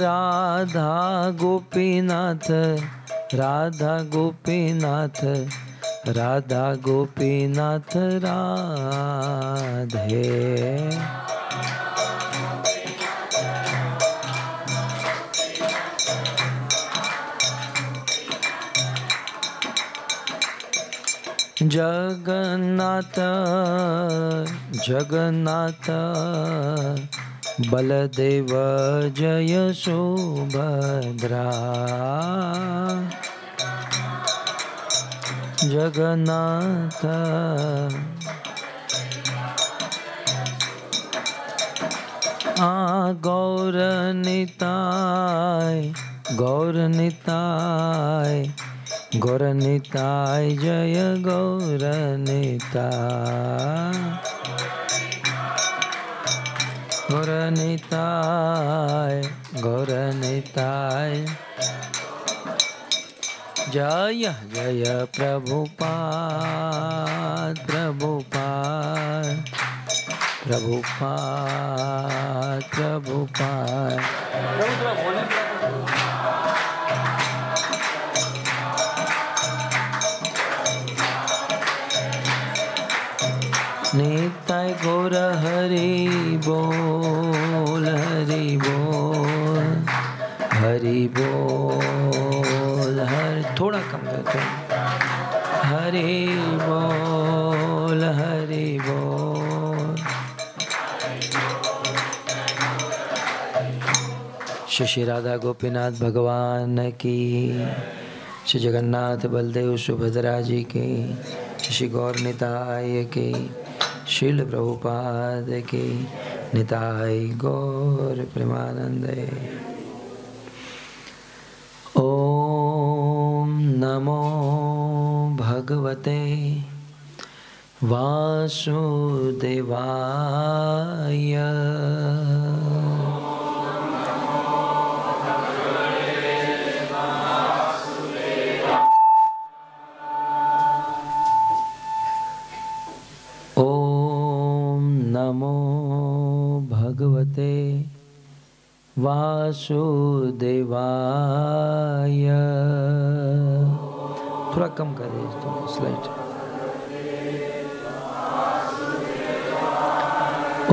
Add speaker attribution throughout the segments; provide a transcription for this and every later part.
Speaker 1: राधा गोपीनाथ, राधा गोपीनाथ, राधा गोपीनाथ राधे। जगन्नाथ जगन्नाथ बलदेव जय सुभद्रा। जगन्नाथ गौर निताय, गौर निताय, गौर निताय जय गौर निताय, गौर निताय, गौर निताय जय जय प्रभुपाद, प्रभुपाद, प्रभुपाद, प्रभुपाद। निताय गौर हरि बोल, हरि बोल, हरि बोल, हरि थोड़ा कम करते हैं। हरि बोल, हरि बोल। श्री श्री राधा गोपीनाथ भगवान की, श्री जगन्नाथ बलदेव सुभद्रा जी की, श्री गौर निताय की, शील प्रभुपाद की, निताय गौर प्रेमानंदे। ओम नमो भगवते वासुदेवाय। नमो भगवते वासुदेवाय। थोड़ा कम कर दीजिए, तो स्लाइड।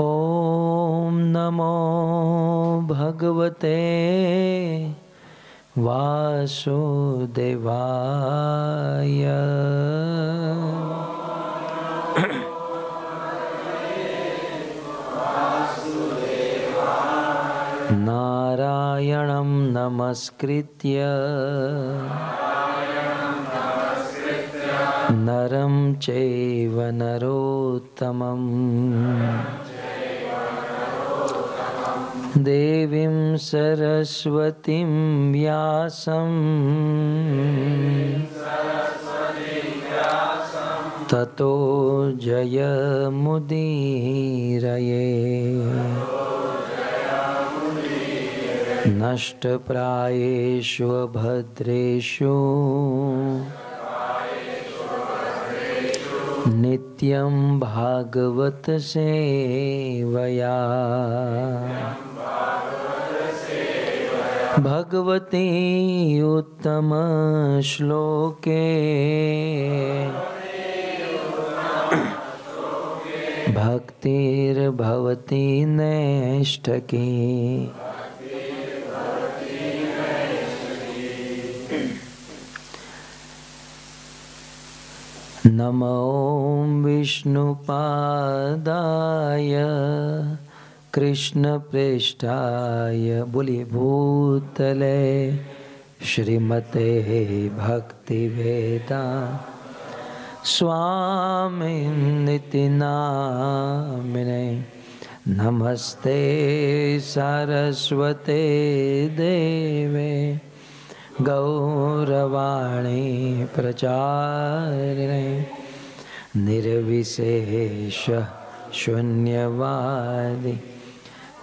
Speaker 1: ओम नमो भगवते वासुदेवाय। नारायणं नमस्कृत्य नरं चैव नरोत्तमं देवीं सरस्वतीं व्यासं ततो जयमुदीरये। नष्टप्रायेषु भद्रेषु नित्यं भागवत सेवया। भगवती उत्तम श्लोके भक्तिर्भवति नैष्ठकी। नमो विष्णुपादाय कृष्णप्रेष्ठाय बोलिए भूतले श्रीमते भक्तिवेदांत स्वामिनिति नामिने। नमस्ते सारस्वते देवे गौरवाणी प्रचारिणे निर्विशेष शून्यवादी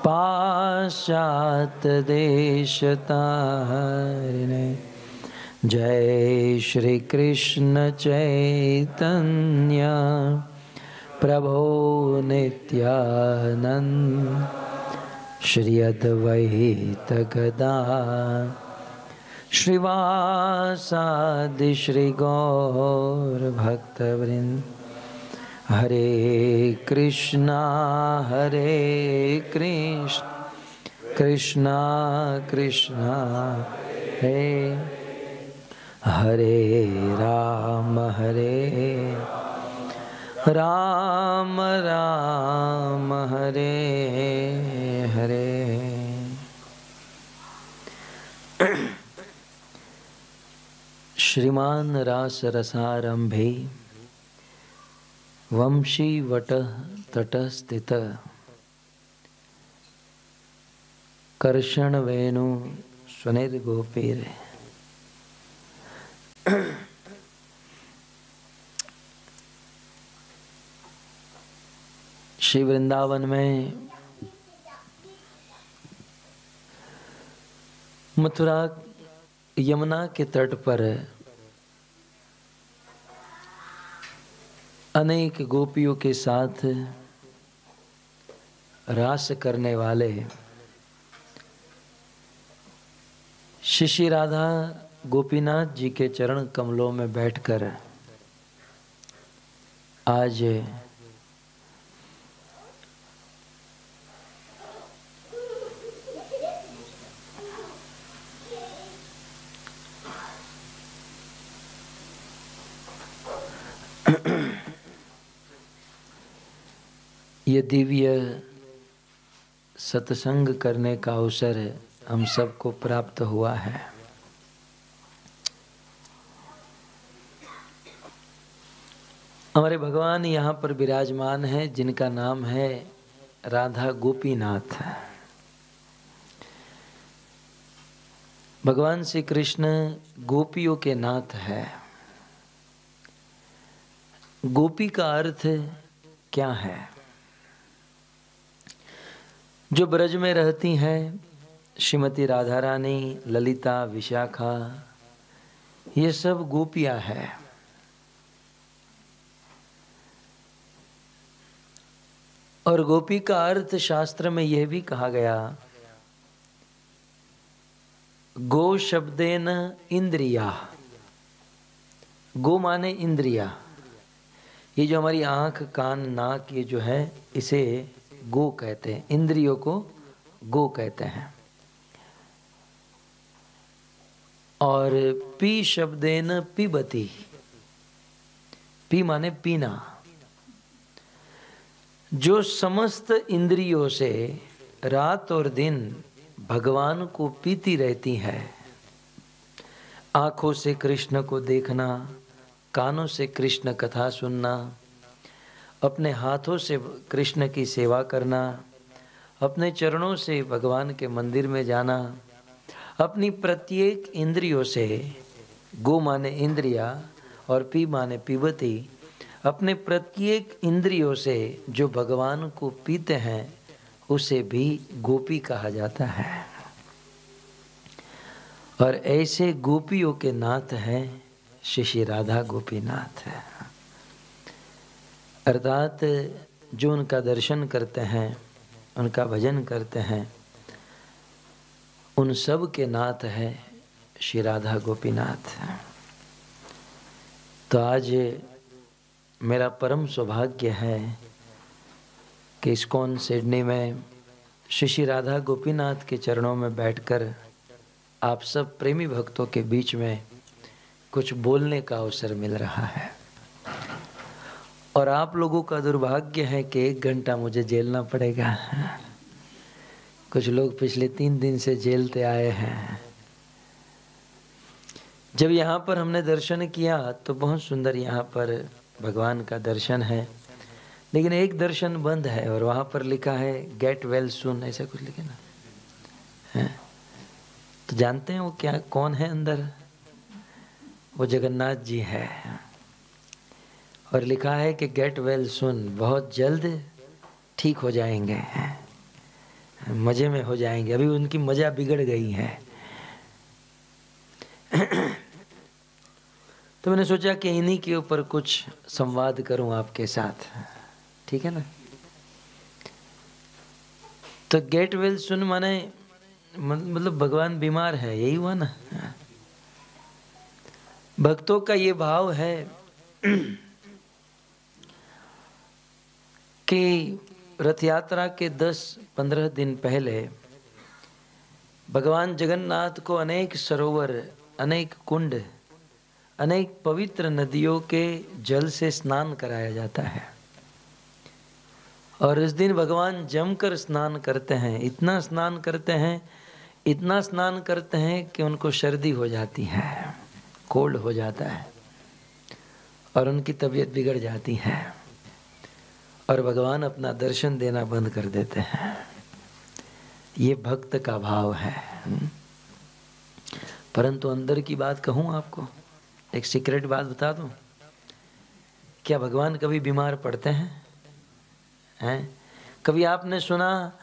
Speaker 1: पाश्चात्य देशतारिणे। जय श्री कृष्ण चैतन्य प्रभो नित्यानंद श्री अद्वैत गदा श्रीवासादि श्री गौर भक्तवृंद। हरे कृष्णा कृष्णा कृष्णा हरे हरे राम राम राम हरे हरे। श्रीमान रास रसारंभे वंशी वट तट स्थित कर्षण वेणु स्वनिर्गोपीर। श्री वृंदावन में मथुरा यमुना के तट पर अनेक गोपियों के साथ रास करने वाले श्री राधा गोपीनाथ जी के चरण कमलों में बैठकर आज ये दिव्य सत्संग करने का अवसर हम सबको प्राप्त हुआ है। हमारे भगवान यहाँ पर विराजमान है जिनका नाम है राधा गोपीनाथ। भगवान श्री कृष्ण गोपियों के नाथ है। गोपी का अर्थ क्या है? जो ब्रज में रहती हैं, श्रीमती राधा रानी, ललिता, विशाखा, ये सब गोपियां हैं। और गोपी का अर्थ शास्त्र में यह भी कहा गया, गो शब्देन इंद्रिया। गो माने इंद्रिया। ये जो हमारी आंख, कान, नाक, ये जो है इसे गो कहते हैं। इंद्रियों को गो कहते हैं। और पी शब्देन पिबती। पी माने पीना। जो समस्त इंद्रियों से रात और दिन भगवान को पीती रहती है। आंखों से कृष्ण को देखना, कानों से कृष्ण कथा सुनना, अपने हाथों से कृष्ण की सेवा करना, अपने चरणों से भगवान के मंदिर में जाना, अपनी प्रत्येक इंद्रियों से, गो माने इंद्रिया और पी माने पीबती, अपने प्रत्येक इंद्रियों से जो भगवान को पीते हैं उसे भी गोपी कहा जाता है। और ऐसे गोपियों के नाथ हैं श्री राधा गोपीनाथ है। अर्थात जो उनका दर्शन करते हैं, उनका भजन करते हैं, उन सब के नाथ है श्री राधा गोपीनाथ। तो आज मेरा परम सौभाग्य है कि इस्कॉन सिडनी में श्री राधा गोपीनाथ के चरणों में बैठकर आप सब प्रेमी भक्तों के बीच में कुछ बोलने का अवसर मिल रहा है। और आप लोगों का दुर्भाग्य है कि 1 घंटा मुझे झेलना पड़ेगा। कुछ लोग पिछले 3 दिन से झेलते आए हैं। जब यहाँ पर हमने दर्शन किया तो बहुत सुंदर यहाँ पर भगवान का दर्शन है, लेकिन एक दर्शन बंद है और वहाँ पर लिखा है गेट वेल सून, ऐसा कुछ लिखे ना है। तो जानते हैं वो क्या, कौन है अंदर? वो जगन्नाथ जी है। और लिखा है कि गेट वेल सून, बहुत जल्द ठीक हो जाएंगे, मजे में हो जाएंगे। अभी उनकी मजा बिगड़ गई है। तो मैंने सोचा कि इन्हीं के ऊपर कुछ संवाद करूं आपके साथ, ठीक है ना। तो गेट वेल सुन माने मतलब भगवान बीमार है, यही हुआ ना। भक्तों का ये भाव है कि रथ यात्रा के 10-15 दिन पहले भगवान जगन्नाथ को अनेक सरोवर, अनेक कुंड, अनेक पवित्र नदियों के जल से स्नान कराया जाता है। और इस दिन भगवान जमकर स्नान करते हैं, इतना स्नान करते हैं, इतना स्नान करते हैं कि उनको सर्दी हो जाती है, कोल्ड हो जाता है और उनकी तबीयत बिगड़ जाती है और भगवान अपना दर्शन देना बंद कर देते हैं। ये भक्त का भाव है। परंतु अंदर की बात कहूँ आपको, एक सीक्रेट बात बता दूं, क्या भगवान कभी बीमार पड़ते हैं? कभी आपने सुना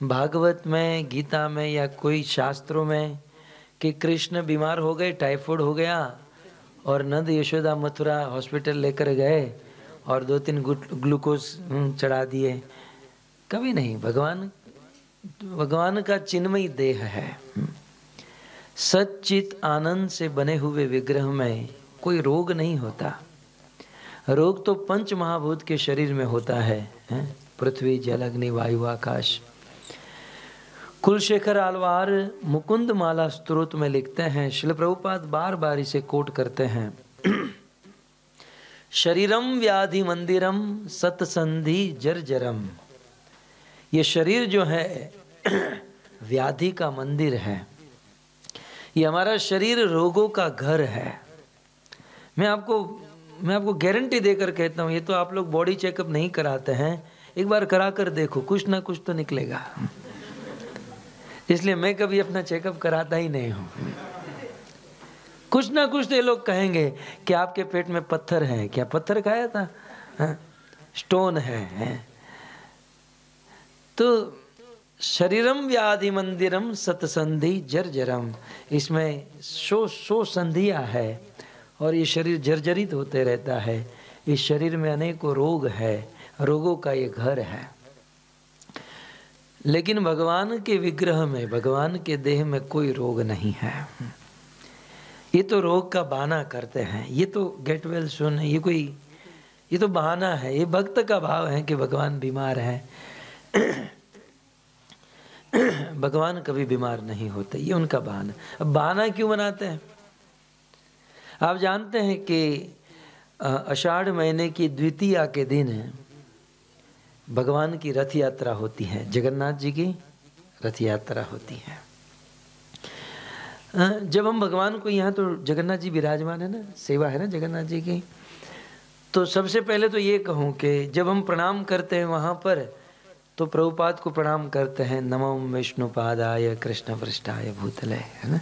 Speaker 1: भागवत में, गीता में या कोई शास्त्रों में कि कृष्ण बीमार हो गए, टाइफाइड हो गया और नंद यशोदा मथुरा हॉस्पिटल लेकर गए और 2-3 ग्लूकोज चढ़ा दिए? कभी नहीं। भगवान का चिन्मयी देह है। सच्चित आनंद से बने हुए विग्रह में कोई रोग नहीं होता। रोग तो पंच महाभूत के शरीर में होता है, पृथ्वी, जल, अग्नि, वायु, आकाश। कुलशेखर आलवार मुकुंद माला स्तोत्र में लिखते हैं, श्रील प्रभुपाद बार बार इसे कोट करते हैं, शरीरम व्याधि मंदिरम सतसंधि जर्जरम। ये शरीर जो है व्याधि का मंदिर है। ये हमारा शरीर रोगों का घर है। मैं आपको गारंटी देकर कहता हूँ, ये तो आप लोग बॉडी चेकअप नहीं कराते हैं, एक बार करा कर देखो, कुछ ना कुछ तो निकलेगा। इसलिए मैं कभी अपना चेकअप कराता ही नहीं हूँ। कुछ ना कुछ तो ये लोग कहेंगे कि आपके पेट में पत्थर है। क्या पत्थर खाया था? स्टोन है। तो शरीरम व्याधि मंदिरम सतसंधि जर्जरम, इसमें सो संधिया है और ये शरीर जर्जरित होते रहता है। इस शरीर में अनेकों रोग है, रोगों का ये घर है। लेकिन भगवान के विग्रह में, भगवान के देह में कोई रोग नहीं है। ये तो रोग का बहाना करते हैं, ये तो गेट वेल सुन, ये तो बहाना है। ये भक्त का भाव है कि भगवान बीमार है। भगवान कभी बीमार नहीं होते, ये उनका बहाना। अब बहाना क्यों बनाते हैं? आप जानते हैं कि आषाढ़ महीने की द्वितीया के दिन भगवान की रथ यात्रा होती है, जगन्नाथ जी की रथ यात्रा होती है। जब हम भगवान को, यहाँ तो जगन्नाथ जी विराजमान है ना, सेवा है ना जगन्नाथ जी की, तो सबसे पहले तो ये कहूँ कि जब हम प्रणाम करते हैं वहाँ पर, तो प्रभुपाद को प्रणाम करते हैं, नमो विष्णुपादाय कृष्ण पृष्ठाय भूतले, है ना।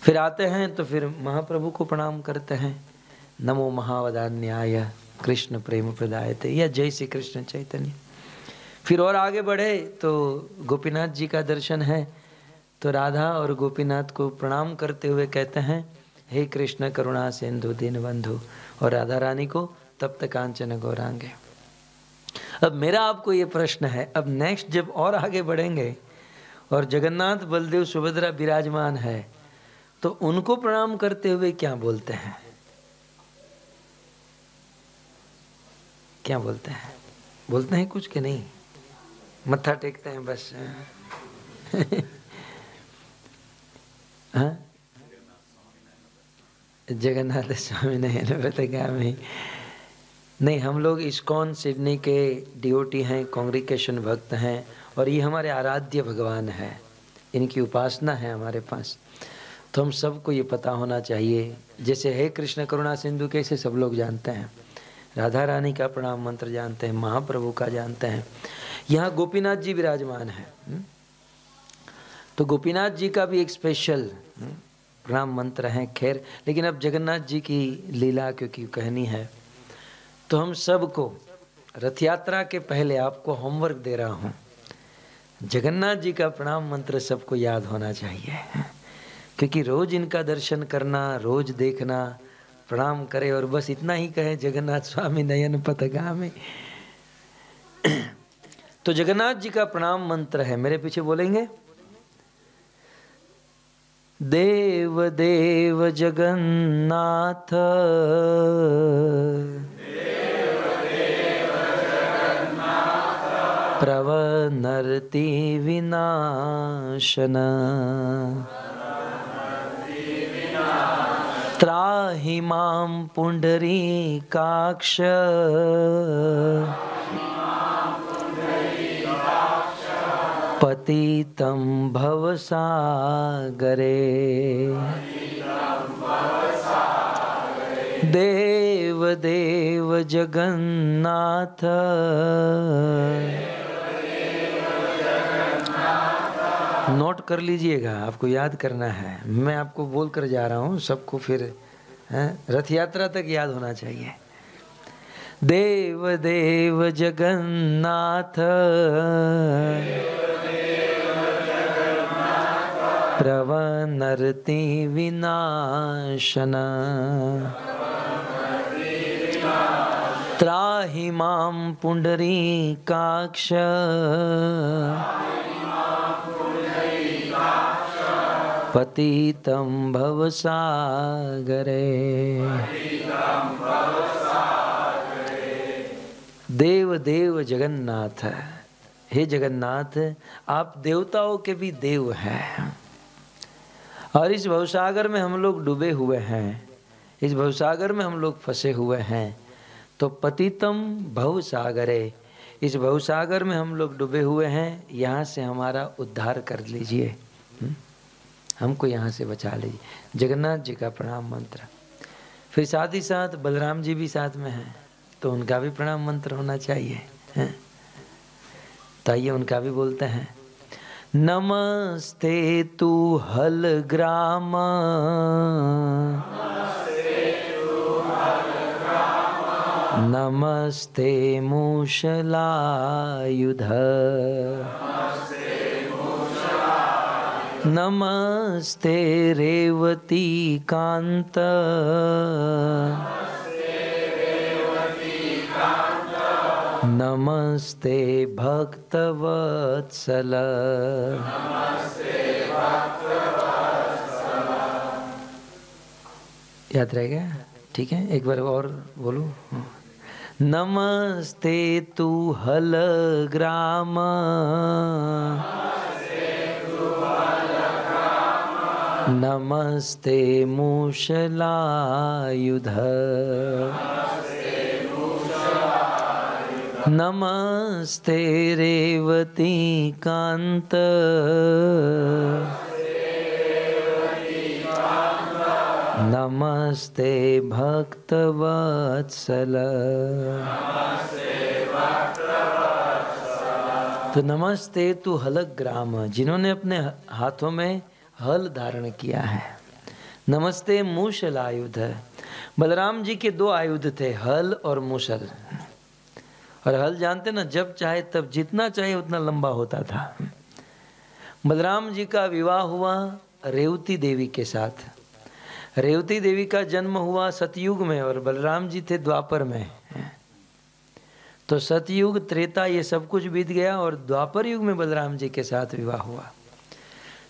Speaker 1: फिर आते हैं तो फिर महाप्रभु को प्रणाम करते हैं, नमो महावदान्याय कृष्ण प्रेम प्रदायते, या जय श्री कृष्ण चैतन्य। फिर और आगे बढ़े तो गोपीनाथ जी का दर्शन है, तो राधा और गोपीनाथ को प्रणाम करते हुए कहते हैं, हे कृष्ण करुणा सिंधु दीन बंधु, और राधा रानी को तप्त कांचन गौरांगे। अब मेरा आपको ये प्रश्न है, अब नेक्स्ट जब और आगे बढ़ेंगे और जगन्नाथ बलदेव सुभद्रा विराजमान है, तो उनको प्रणाम करते हुए क्या बोलते हैं? क्या बोलते हैं? बोलते हैं कुछ कि नहीं? मत्था टेकते हैं बस। हाँ, जगन्नाथ स्वामी नयन नहीं, हम लोग इस्कॉन सिडनी के डिओटी हैं, कांग्रीगेशन भक्त हैं, और ये हमारे आराध्य भगवान है, इनकी उपासना है हमारे पास। तो हम सबको ये पता होना चाहिए, जैसे हे कृष्ण करुणा सिंधु कैसे सब लोग जानते हैं, राधा रानी का प्रणाम मंत्र जानते हैं, महाप्रभु का जानते हैं। यहाँ गोपीनाथ जी विराजमान है, तो गोपीनाथ जी का भी एक स्पेशल प्रणाम मंत्र है। खैर, लेकिन अब जगन्नाथ जी की लीला क्योंकि कहनी है, तो हम सबको रथ यात्रा के पहले आपको होमवर्क दे रहा हूँ, जगन्नाथ जी का प्रणाम मंत्र सबको याद होना चाहिए, क्योंकि रोज इनका दर्शन करना, रोज देखना, प्रणाम करे और बस इतना ही कहे, जगन्नाथ स्वामी नयन पथगामी। तो जगन्नाथ जी का प्रणाम मंत्र है, मेरे पीछे बोलेंगे। देव देव जगन्नाथ, प्रवनर्ति विनाशन, त्राहि मां पुंडरीकाक्ष, पतितं भवसागरे। देव देव जगन्नाथ, नोट कर लीजिएगा, आपको याद करना है। मैं आपको बोल कर जा रहा हूँ, सबको फिर रथ यात्रा तक याद होना चाहिए। देव देव जगन्नाथ, प्रवनर्ति विनाशन, त्राहि मां पुंडरीकाक्ष, पतितं भवसागरे। देव देव जगन्नाथ, हे जगन्नाथ, आप देवताओं के भी देव हैं, और इस भवसागर में हम लोग डूबे हुए हैं, इस भवसागर में हम लोग फंसे हुए हैं। तो पतितम भवसागरे, इस भवसागर में हम लोग डूबे हुए हैं, यहाँ से हमारा उद्धार कर लीजिए, हमको यहाँ से बचा लीजिए। जगन्नाथ जी का प्रणाम मंत्र। फिर साथ ही साथ बलराम जी भी साथ में हैं, तो उनका भी प्रणाम मंत्र होना चाहिए, हैं? तो आइए उनका भी बोलते हैं। नमस्ते तु हलग्राम, नमस्ते मूषलायुध, नमस्ते रेवती कांत, नमस्ते भक्तवत्सल, याद रहेगा? ठीक है, एक बार और बोलो। नमस्ते तु हलग्राम, नमस्ते मूषलायुध, नमस्ते रेवती कांत, नमस्ते भक्तवत्सल। तो नमस्ते तु हलग्राम, जिन्होंने अपने हाथों में हल धारण किया है। नमस्ते मूषल आयुध, बलराम जी के दो आयुध थे, हल और मूषल। और हल जानते ना, जब चाहे तब जितना चाहे उतना लंबा होता था। बलराम जी का विवाह हुआ रेवती देवी के साथ। रेवती देवी का जन्म हुआ सतयुग में और बलराम जी थे द्वापर में। तो सतयुग त्रेता ये सब कुछ बीत गया और द्वापर युग में बलराम जी के साथ विवाह हुआ।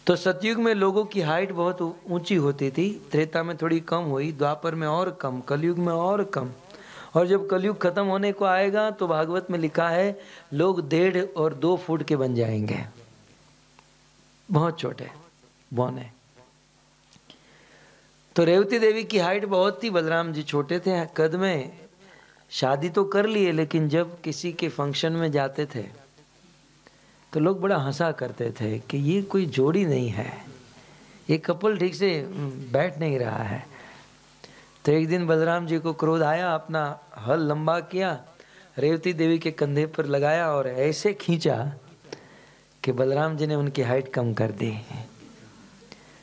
Speaker 1: तो सतयुग में लोगों की हाइट बहुत ऊंची होती थी, त्रेता में थोड़ी कम हुई, द्वापर में और कम, कलयुग में और कम। और जब कलयुग खत्म होने को आएगा तो भागवत में लिखा है लोग 1.5 और 2 फुट के बन जाएंगे, बहुत छोटे बौने। तो रेवती देवी की हाइट बहुत थी, बलराम जी छोटे थे कद में। शादी तो कर लिए, लेकिन जब किसी के फंक्शन में जाते थे तो लोग बड़ा हंसा करते थे कि ये कोई जोड़ी नहीं है, ये कपल ठीक से बैठ नहीं रहा है। तो एक दिन बलराम जी को क्रोध आया, अपना हल लंबा किया, रेवती देवी के कंधे पर लगाया और ऐसे खींचा कि बलराम जी ने उनकी हाइट कम कर दी।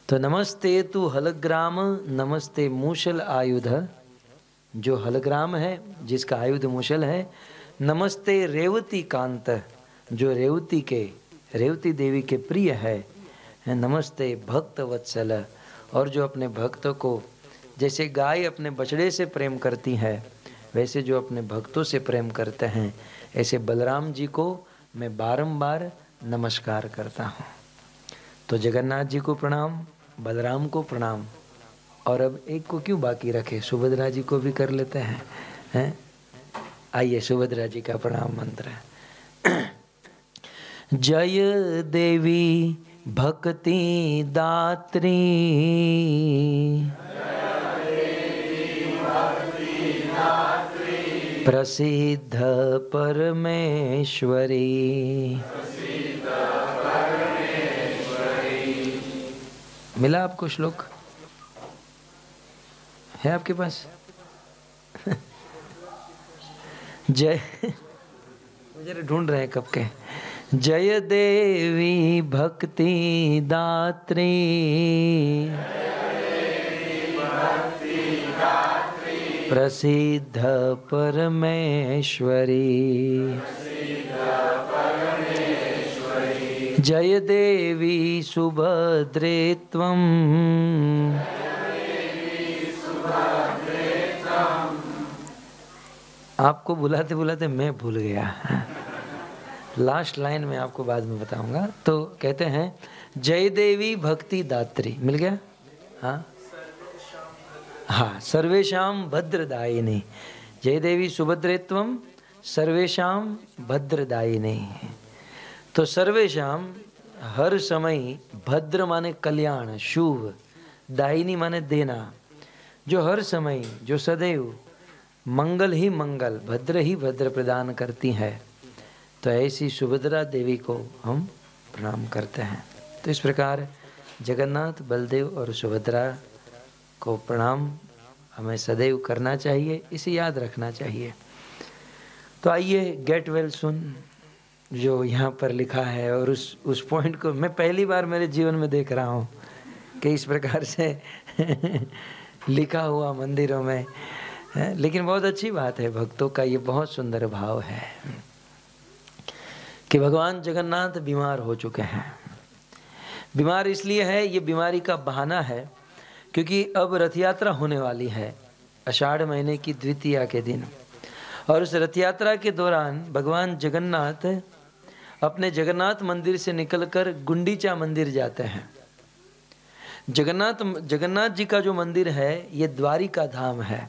Speaker 1: तो नमस्ते तु हलग्राम, नमस्ते मूषल आयुध, जो हलग्राम है जिसका आयुध मूषल है। नमस्ते रेवती कांत, जो रेवती देवी के प्रिय है। नमस्ते भक्त वत्सल, और जो अपने भक्तों को जैसे गाय अपने बछड़े से प्रेम करती है, वैसे जो अपने भक्तों से प्रेम करते हैं, ऐसे बलराम जी को मैं बारंबार नमस्कार करता हूँ। तो जगन्नाथ जी को प्रणाम, बलराम को प्रणाम, और अब एक को क्यों बाकी रखे, सुभद्रा जी को भी कर लेते हैं। आइए सुभद्रा जी का प्रणाम मंत्र है। जय देवी भक्ति दात्री, प्रसिद्ध परमेश्वरी। मिला आपको श्लोक? है आपके पास? जय, मुझे ढूंढ रहे हैं कब के। जय देवी भक्ति दात्री, प्रसिद्ध परमेश्वरी। जय देवी सुभद्रे त्वं, आपको बुलाते बुलाते मैं भूल गया। लास्ट लाइन में आपको बाद में बताऊंगा। तो कहते हैं जय देवी भक्ति दात्री, मिल गया? हाँ, सर्वेशाम भद्रदायिनी। जय देवी सुभद्रेत्वम सर्वेशाम भद्रदायिनी। तो सर्वेशाम हर समय, भद्र माने कल्याण शुभ, दायिनी माने देना, जो हर समय, जो सदैव मंगल ही मंगल, भद्र ही भद्र प्रदान करती है। तो ऐसी सुभद्रा देवी को हम प्रणाम करते हैं। तो इस प्रकार जगन्नाथ, बलदेव और सुभद्रा को प्रणाम हमें सदैव करना चाहिए, इसे याद रखना चाहिए। तो आइए गेट वेल सुन जो यहाँ पर लिखा है, और उस पॉइंट को मैं पहली बार मेरे जीवन में देख रहा हूँ कि इस प्रकार से लिखा हुआ मंदिरों में। लेकिन बहुत अच्छी बात है, भक्तों का ये बहुत सुंदर भाव है कि भगवान जगन्नाथ बीमार हो चुके हैं। बीमार इसलिए है, ये बीमारी का बहाना है क्योंकि अब रथ यात्रा होने वाली है आषाढ़ महीने की द्वितीया के दिन, और उस रथ यात्रा के दौरान भगवान जगन्नाथ अपने जगन्नाथ मंदिर से निकलकर गुंडीचा मंदिर जाते हैं। जगन्नाथ जी का जो मंदिर है ये द्वारिका धाम है,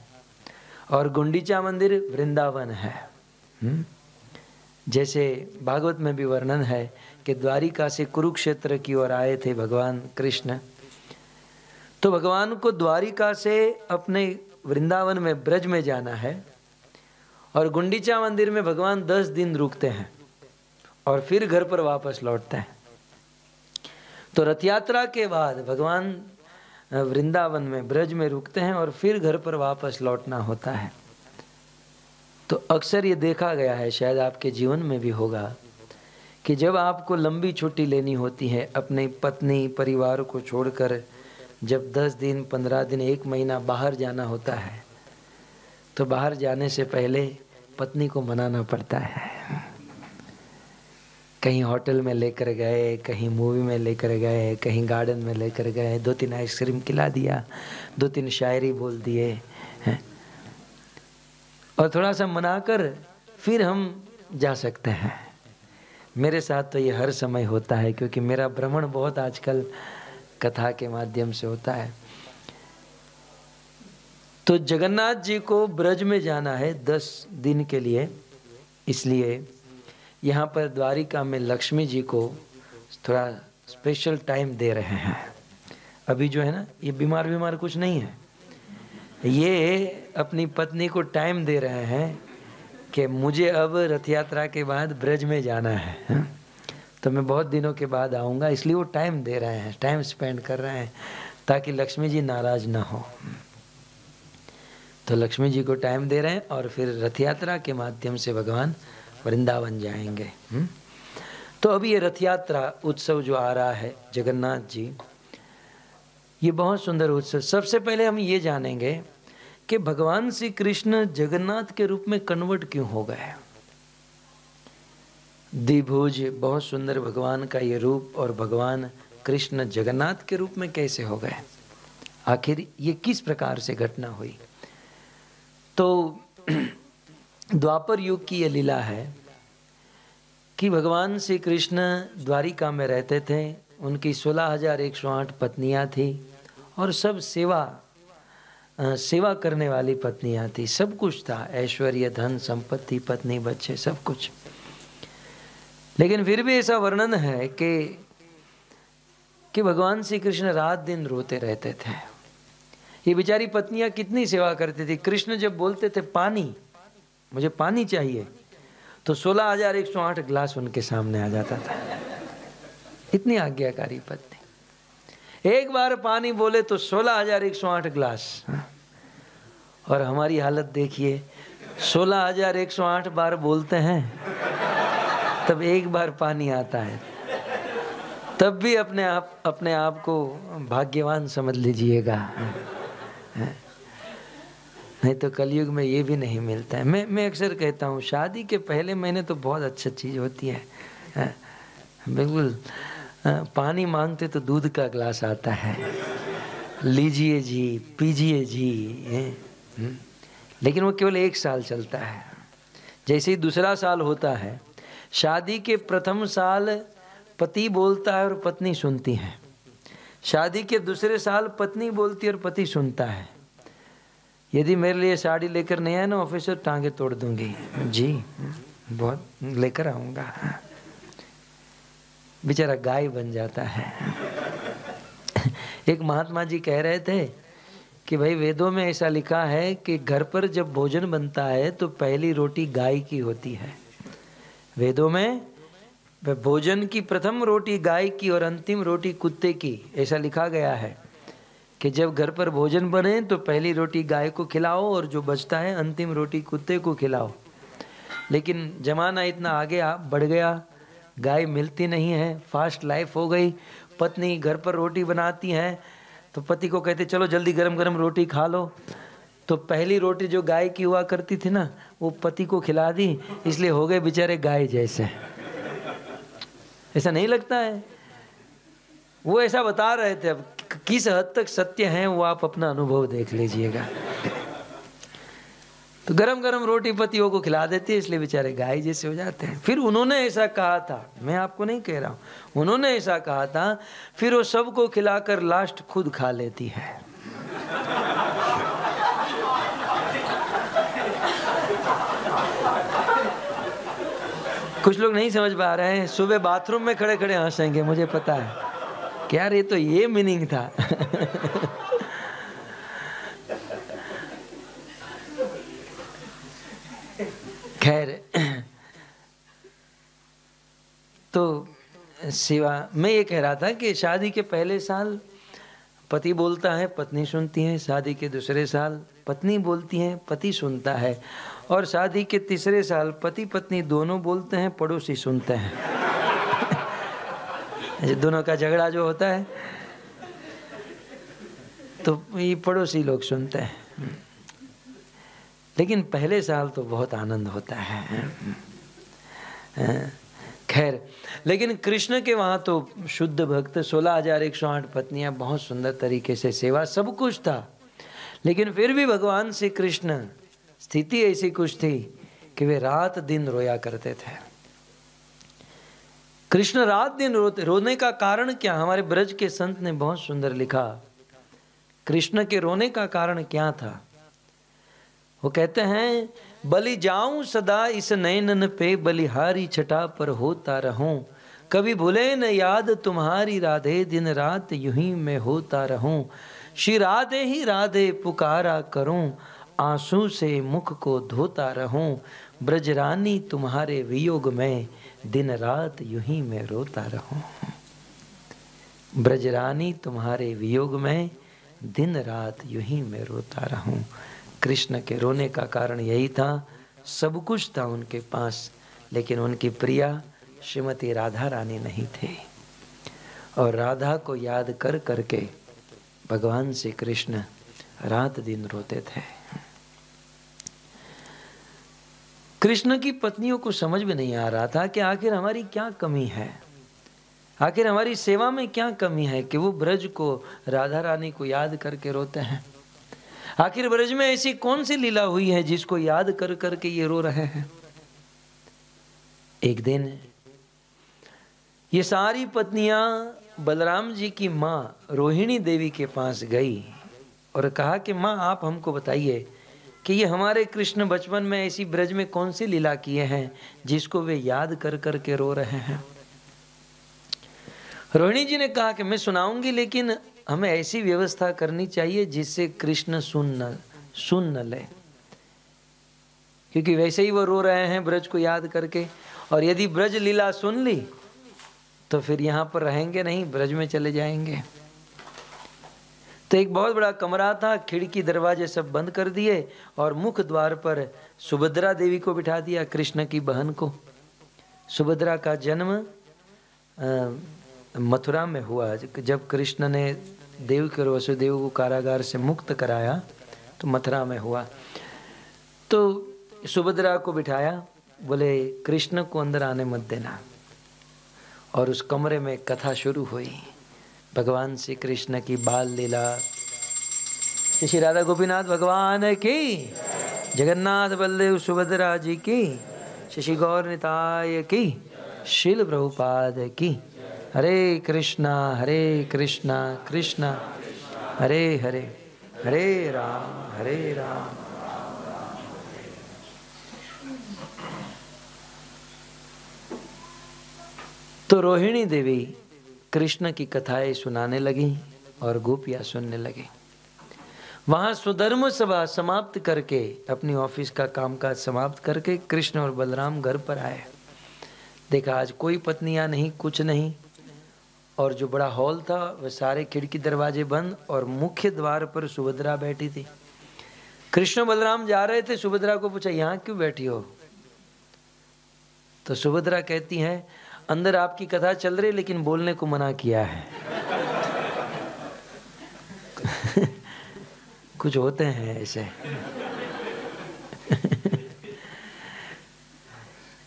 Speaker 1: और गुंडीचा मंदिर वृंदावन है। जैसे भागवत में भी वर्णन है कि द्वारिका से कुरुक्षेत्र की ओर आए थे भगवान कृष्ण। तो भगवान को द्वारिका से अपने वृंदावन में, ब्रज में जाना है, और गुंडीचा मंदिर में भगवान 10 दिन रुकते हैं और फिर घर पर वापस लौटते हैं। तो रथ यात्रा के बाद भगवान वृंदावन में, ब्रज में रुकते हैं और फिर घर पर वापस लौटना होता है। तो अक्सर ये देखा गया है, शायद आपके जीवन में भी होगा, कि जब आपको लंबी छुट्टी लेनी होती है अपनी पत्नी परिवार को छोड़कर, जब 10 दिन 15 दिन 1 महीना बाहर जाना होता है, तो बाहर जाने से पहले पत्नी को मनाना पड़ता है। कहीं होटल में लेकर गए, कहीं मूवी में लेकर गए, कहीं गार्डन में लेकर गए, 2-3 आइसक्रीम खिला दिया, 2-3 शायरी बोल दिए हैं, और थोड़ा सा मनाकर फिर हम जा सकते हैं। मेरे साथ तो ये हर समय होता है, क्योंकि मेरा भ्रमण बहुत आजकल कथा के माध्यम से होता है। तो जगन्नाथ जी को ब्रज में जाना है 10 दिन के लिए, इसलिए यहाँ पर द्वारिका में लक्ष्मी जी को थोड़ा स्पेशल टाइम दे रहे हैं। अभी जो है ना, ये बीमार कुछ नहीं है, ये अपनी पत्नी को टाइम दे रहे हैं कि मुझे अब रथ यात्रा के बाद ब्रज में जाना है, तो मैं बहुत दिनों के बाद आऊँगा, इसलिए वो टाइम दे रहे हैं, टाइम स्पेंड कर रहे हैं, ताकि लक्ष्मी जी नाराज ना हो। तो लक्ष्मी जी को टाइम दे रहे हैं, और फिर रथ यात्रा के माध्यम से भगवान वृंदावन जाएंगे। तो अभी ये रथ यात्रा उत्सव जो आ रहा है जगन्नाथ जी, ये बहुत सुंदर उत्सव। सबसे पहले हम ये जानेंगे कि भगवान श्री कृष्ण जगन्नाथ के रूप में कन्वर्ट क्यों हो गए। द्विभुज बहुत सुंदर भगवान का ये रूप, और भगवान कृष्ण जगन्नाथ के रूप में कैसे हो गए, आखिर ये किस प्रकार से घटना हुई। तो द्वापर युग की ये लीला है कि भगवान श्री कृष्ण द्वारिका में रहते थे। उनकी 16,108 पत्नियां थी और सब सेवा करने वाली पत्नियां थी। सब कुछ था, ऐश्वर्य, धन, संपत्ति, पत्नी, बच्चे, सब कुछ। लेकिन फिर भी ऐसा वर्णन है कि भगवान श्री कृष्ण रात दिन रोते रहते थे। ये बेचारी पत्नियां कितनी सेवा करती थी। कृष्ण जब बोलते थे पानी, मुझे पानी चाहिए, तो 16,108 गिलास उनके सामने आ जाता था। इतनी आज्ञाकारी पत्नी। एक बार पानी बोले तो 16,108 गिलास। और हमारी हालत देखिए, 16,108 बार बोलते हैं तब एक बार पानी आता है, तब भी अपने आप को भाग्यवान समझ लीजिएगा। नहीं तो कलयुग में ये भी नहीं मिलता है। मैं अक्सर कहता हूँ, शादी के पहले महीने तो बहुत अच्छी चीज़ होती है। बिल्कुल, पानी मांगते तो दूध का गिलास आता है, लीजिए जी, पीजिए जी। लेकिन वो केवल 1 साल चलता है। जैसे ही दूसरा साल होता है, शादी के प्रथम साल पति बोलता है और पत्नी सुनती है। शादी के दूसरे साल पत्नी बोलती है और पति सुनता है। यदि मेरे लिए साड़ी लेकर नहीं आए ना ऑफिसर, टांगे तोड़ दूंगी जी, बहुत लेकर आऊंगा। बेचारा गाय बन जाता है। एक महात्मा जी कह रहे थे कि भाई वेदों में ऐसा लिखा है कि घर पर जब भोजन बनता है तो पहली रोटी गाय की होती है। वेदों में भोजन की प्रथम रोटी गाय की और अंतिम रोटी कुत्ते की, ऐसा लिखा गया है कि जब घर पर भोजन बने तो पहली रोटी गाय को खिलाओ और जो बचता है अंतिम रोटी कुत्ते को खिलाओ। लेकिन जमाना इतना आगे बढ़ गया, गाय मिलती नहीं है, फास्ट लाइफ हो गई। पत्नी घर पर रोटी बनाती है तो पति को कहते चलो जल्दी गरम गरम रोटी खा लो। तो पहली रोटी जो गाय की हुआ करती थी ना, वो पति को खिला दी, इसलिए हो गए बेचारे गाय जैसे। ऐसा नहीं लगता है? वो ऐसा बता रहे थे। अब किस हद तक सत्य है वो आप अपना अनुभव देख लीजिएगा। तो गरम गरम रोटी पतियों को खिला देती है, इसलिए बेचारे गाय जैसे हो जाते हैं। फिर उन्होंने ऐसा कहा था, मैं आपको नहीं कह रहा हूं, उन्होंने ऐसा कहा था, फिर वो सबको खिलाकर लास्ट खुद खा लेती है। कुछ लोग नहीं समझ पा रहे हैं, सुबह बाथरूम में खड़े खड़े हंसेंगे, मुझे पता है कि यार ये तो ये मीनिंग था। खैर, तो शिवा, मैं ये कह रहा था कि शादी के पहले साल पति बोलता है, पत्नी सुनती है। शादी के दूसरे साल पत्नी बोलती है, पति सुनता है। और शादी के तीसरे साल पति पत्नी दोनों बोलते हैं, पड़ोसी सुनते हैं। दोनों का झगड़ा जो होता है तो ये पड़ोसी लोग सुनते हैं। लेकिन पहले साल तो बहुत आनंद होता है। खैर, लेकिन कृष्ण के वहाँ तो शुद्ध भक्त, 16,108 पत्नियां, बहुत सुंदर तरीके से सेवा, सब कुछ था। लेकिन फिर भी भगवान श्री कृष्ण, स्थिति ऐसी कुछ थी कि वे रात दिन रोया करते थे। कृष्ण रात दिन रोने का कारण क्या? हमारे ब्रज के संत ने बहुत सुंदर लिखा, कृष्ण के रोने का कारण क्या था। वो कहते हैं, बलि जाऊं सदा इस नैनन पे, बलिहारी छटा पर होता रहूं, कभी भूले न याद तुम्हारी राधे, दिन रात यूं ही मैं होता रहूं, श्री राधे ही राधे पुकारा करूं, आंसू से मुख को धोता रहूं, ब्रजरानी तुम्हारे वियोग में, दिन रात यूं ही मैं रोता रहूं। ब्रजरानी तुम्हारे वियोग में, दिन रात यूं ही मैं रोता रहूं। कृष्ण के रोने का कारण यही था, सब कुछ था उनके पास, लेकिन उनकी प्रिया श्रीमती राधा रानी नहीं थी। और राधा को याद कर करके भगवान श्री कृष्ण रात दिन रोते थे। कृष्ण की पत्नियों को समझ में नहीं आ रहा था कि आखिर हमारी क्या कमी है, आखिर हमारी सेवा में क्या कमी है कि वो ब्रज को, राधा रानी को याद करके रोते हैं। आखिर ब्रज में ऐसी कौन सी लीला हुई है जिसको याद कर करके ये रो रहे हैं। एक दिन ये सारी पत्नियां बलराम जी की माँ रोहिणी देवी के पास गई और कहा कि माँ आप हमको बताइए कि ये हमारे कृष्ण बचपन में ऐसी ब्रज में कौन सी लीला किए हैं जिसको वे याद कर कर के रो रहे हैं। रोहिणी जी ने कहा कि मैं सुनाऊंगी, लेकिन हमें ऐसी व्यवस्था करनी चाहिए जिससे कृष्ण सुन न ले, क्योंकि वैसे ही वो रो रहे हैं ब्रज को याद करके, और यदि ब्रज लीला सुन ली तो फिर यहाँ पर रहेंगे नहीं, ब्रज में चले जाएंगे। तो एक बहुत बड़ा कमरा था, खिड़की दरवाजे सब बंद कर दिए और मुख्य द्वार पर सुभद्रा देवी को बिठा दिया, कृष्ण की बहन को। सुभद्रा का जन्म मथुरा में हुआ। जब कृष्ण ने देवकी और वसुदेव को कारागार से मुक्त कराया तो मथुरा में हुआ। तो सुभद्रा को बिठाया, बोले कृष्ण को अंदर आने मत देना, और उस कमरे में कथा शुरू हुई भगवान श्री कृष्ण की बाल लीला। श्री राधा गोपीनाथ भगवान की, जगन्नाथ बलदेव सुभद्रा जी की, शशि गौर निताय की, शील प्रभुपाद की। हरे कृष्णा कृष्णा हरे हरे, हरे राम। तो रोहिणी देवी कृष्ण की कथाएं सुनाने लगी और गोपियां सुनने लगी। वहां सुधर्म सभा समाप्त करके, अपनी ऑफिस का कामकाज समाप्त करके कृष्ण और बलराम घर पर आए। देखा आज कोई पत्नियां नहीं, कुछ नहीं, और जो बड़ा हॉल था वह सारे खिड़की दरवाजे बंद, और मुख्य द्वार पर सुभद्रा बैठी थी। कृष्ण बलराम जा रहे थे, सुभद्रा को पूछा यहाँ क्यों बैठी हो? तो सुभद्रा कहती हैं अंदर आपकी कथा चल रही लेकिन बोलने को मना किया है। कुछ होते हैं ऐसे।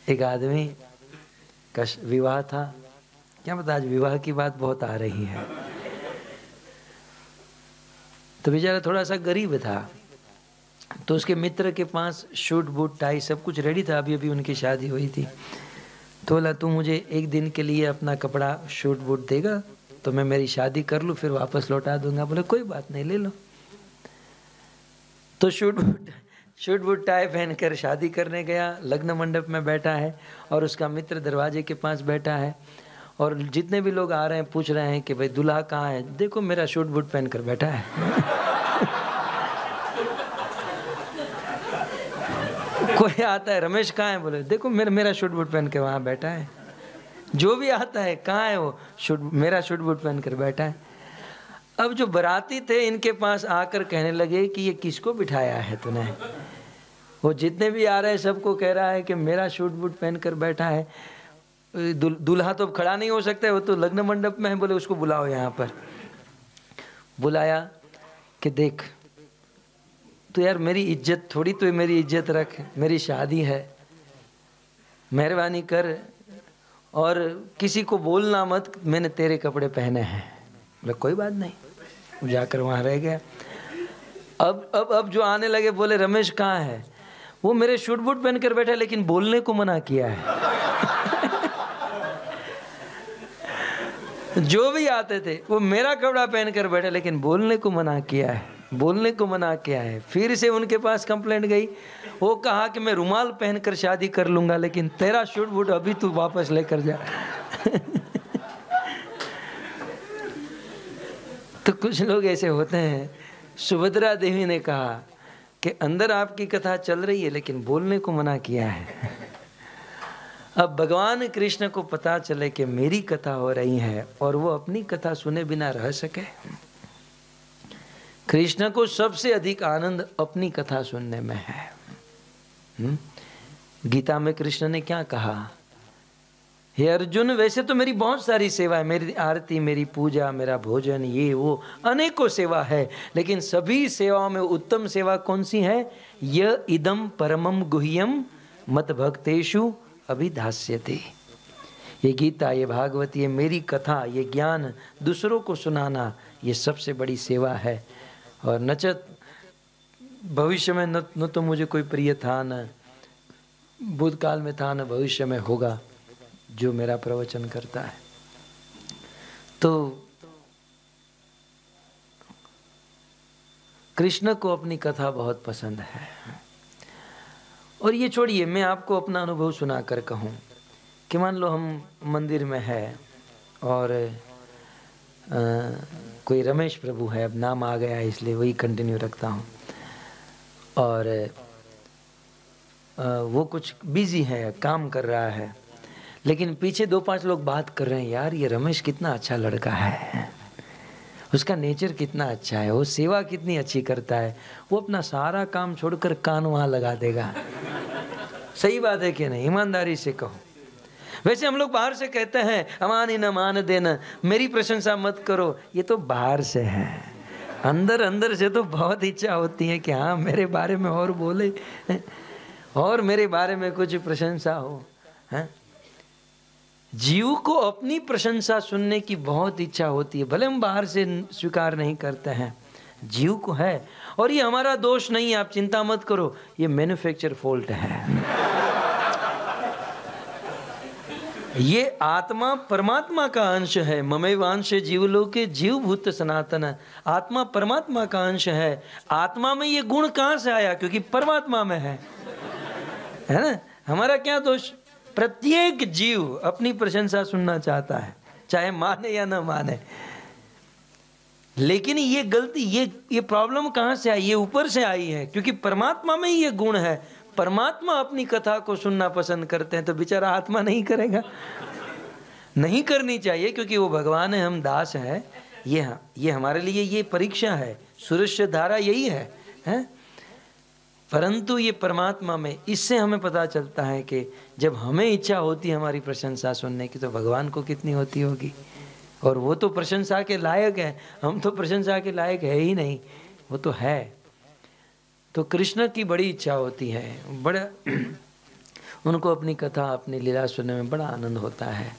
Speaker 1: एक आदमी का विवाह था, क्या पता आज विवाह की बात बहुत आ रही है। तो बेचारा थोड़ा सा गरीब था, तो उसके मित्र के पास शूट बूट टाई सब कुछ रेडी था, अभी अभी उनकी शादी हुई थी। तो बोला तू मुझे एक दिन के लिए अपना कपड़ा शूट बूट देगा तो मैं मेरी शादी कर लूँ, फिर वापस लौटा दूंगा। बोले कोई बात नहीं, ले लो। तो शूट बूट टाई पहनकर शादी करने गया, लग्न मंडप में बैठा है और उसका मित्र दरवाजे के पास बैठा है, और जितने भी लोग आ रहे हैं पूछ रहे हैं कि भाई दूल्हा कहाँ है? देखो मेरा शूट बूट पहनकर बैठा है। कोई आता है, रमेश कहाँ है? बोले देखो मेरा शूट बूट पहन के वहाँ बैठा है। जो भी आता है, कहाँ है वो? मेरा शूट बूट पहन कर बैठा है। अब जो बाराती थे इनके पास आकर कहने लगे कि ये किसको बिठाया है तूने? वो जितने भी आ रहे हैं सबको कह रहा है कि मेरा शूट बूट पहन कर बैठा है। दूल्हा तो खड़ा नहीं हो सकता है, वो तो लग्न मंडप में है। बोले उसको बुलाओ यहाँ पर। बुलाया कि देख तो यार मेरी इज्जत थोड़ी, तो मेरी इज्जत रख, मेरी शादी है, मेहरबानी कर और किसी को बोलना मत मैंने तेरे कपड़े पहने हैं। बोले कोई बात नहीं। जाकर वहाँ रह गया। अब जो आने लगे बोले रमेश कहाँ है? वो मेरे शूट बूट पहन कर बैठा लेकिन बोलने को मना किया है। जो भी आते थे वो मेरा कपड़ा पहन कर बैठे लेकिन बोलने को मना किया है, बोलने को मना किया है। फिर से उनके पास कंप्लेंट गई। वो कहा कि मैं रुमाल पहनकर शादी कर लूंगा लेकिन तेरा शूट बूट अभी तू वापस लेकर जा। तो कुछ लोग ऐसे होते हैं। सुभद्रा देवी ने कहा कि अंदर आपकी कथा चल रही है लेकिन बोलने को मना किया है। अब भगवान कृष्ण को पता चले कि मेरी कथा हो रही है और वो अपनी कथा सुने बिना रह सके। कृष्ण को सबसे अधिक आनंद अपनी कथा सुनने में है। गीता में कृष्ण ने क्या कहा? हे अर्जुन, वैसे तो मेरी बहुत सारी सेवा है, मेरी आरती, मेरी पूजा, मेरा भोजन, ये वो अनेकों सेवा है, लेकिन सभी सेवाओं में उत्तम सेवा कौन सी है? य इदम परमम गुह्यम मत भक्तेषु अभिधास्यते। ये गीता, ये भागवत, ये मेरी कथा, ये ज्ञान दूसरों को सुनाना, ये सबसे बड़ी सेवा है। और नचत भविष्य में न तो मुझे कोई प्रिय था, न भूतकाल में था, न भविष्य में होगा जो मेरा प्रवचन करता है। तो कृष्ण को अपनी कथा बहुत पसंद है। और ये छोड़िए, मैं आपको अपना अनुभव सुनाकर कहूँ कि मान लो हम मंदिर में है और कोई रमेश प्रभु है, अब नाम आ गया है इसलिए वही कंटिन्यू रखता हूँ, और वो कुछ बिजी है, काम कर रहा है, लेकिन पीछे 2-5 लोग बात कर रहे हैं, यार ये रमेश कितना अच्छा लड़का है, उसका नेचर कितना अच्छा है, वो सेवा कितनी अच्छी करता है, वो अपना सारा काम छोड़कर कान वहाँ लगा देगा। सही बात है कि नहीं? ईमानदारी से कहो। वैसे हम लोग बाहर से कहते हैं अमानी न मान देना, मेरी प्रशंसा मत करो, ये तो बाहर से है। अंदर अंदर से तो बहुत इच्छा होती है कि हाँ मेरे बारे में और बोले और मेरे बारे में कुछ प्रशंसा हो। है? जीव को अपनी प्रशंसा सुनने की बहुत इच्छा होती है, भले हम बाहर से स्वीकार नहीं करते हैं, जीव को है। और ये हमारा दोष नहीं है, आप चिंता मत करो, ये मैन्युफैक्चर फॉल्ट है। ये आत्मा परमात्मा का अंश है। ममेवांश जीवलोके जीवभूत सनातन, आत्मा परमात्मा का अंश है। आत्मा में ये गुण कहाँ से आया? क्योंकि परमात्मा में है ना? हमारा क्या दोष? प्रत्येक जीव अपनी प्रशंसा सुनना चाहता है, चाहे माने या ना माने। लेकिन ये गलती, ये प्रॉब्लम कहाँ से आई? ये ऊपर से आई है, क्योंकि परमात्मा में ये गुण है। परमात्मा अपनी कथा को सुनना पसंद करते हैं, तो बेचारा आत्मा नहीं करेगा? नहीं करनी चाहिए, क्योंकि वो भगवान है, हम दास हैं। ये हमारे लिए ये परीक्षा है, सुरस्य धारा यही है? परंतु ये परमात्मा में, इससे हमें पता चलता है कि जब हमें इच्छा होती है हमारी प्रशंसा सुनने की, तो भगवान को कितनी होती होगी। और वो तो प्रशंसा के लायक है, हम तो प्रशंसा के लायक है ही नहीं, वो तो है। तो कृष्ण की बड़ी इच्छा होती है, बड़ा उनको अपनी कथा, अपनी लीला सुनने में बड़ा आनंद होता है।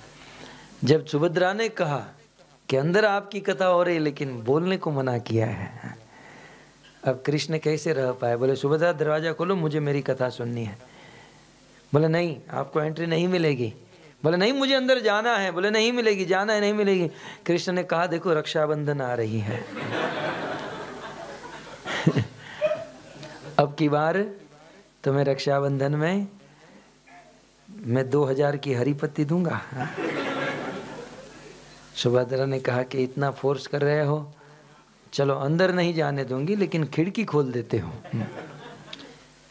Speaker 1: जब सुभद्रा ने कहा कि अंदर आपकी कथा हो रही लेकिन बोलने को मना किया है, अब कृष्ण कैसे रह पाए? बोले सुभद्रा दरवाजा खोलो, मुझे मेरी कथा सुननी है। बोले नहीं, आपको एंट्री नहीं मिलेगी। बोले नहीं, मुझे अंदर जाना है। बोले नहीं मिलेगी, जाना है, नहीं मिलेगी। कृष्ण ने कहा देखो रक्षाबंधन आ रही है अब की बार तुम्हें रक्षाबंधन में मैं 2000 की हरी पत्ती दूंगा। सुभद्रा ने कहा कि इतना फोर्स कर रहे हो, चलो अंदर नहीं जाने दूंगी, लेकिन खिड़की खोल देते हो।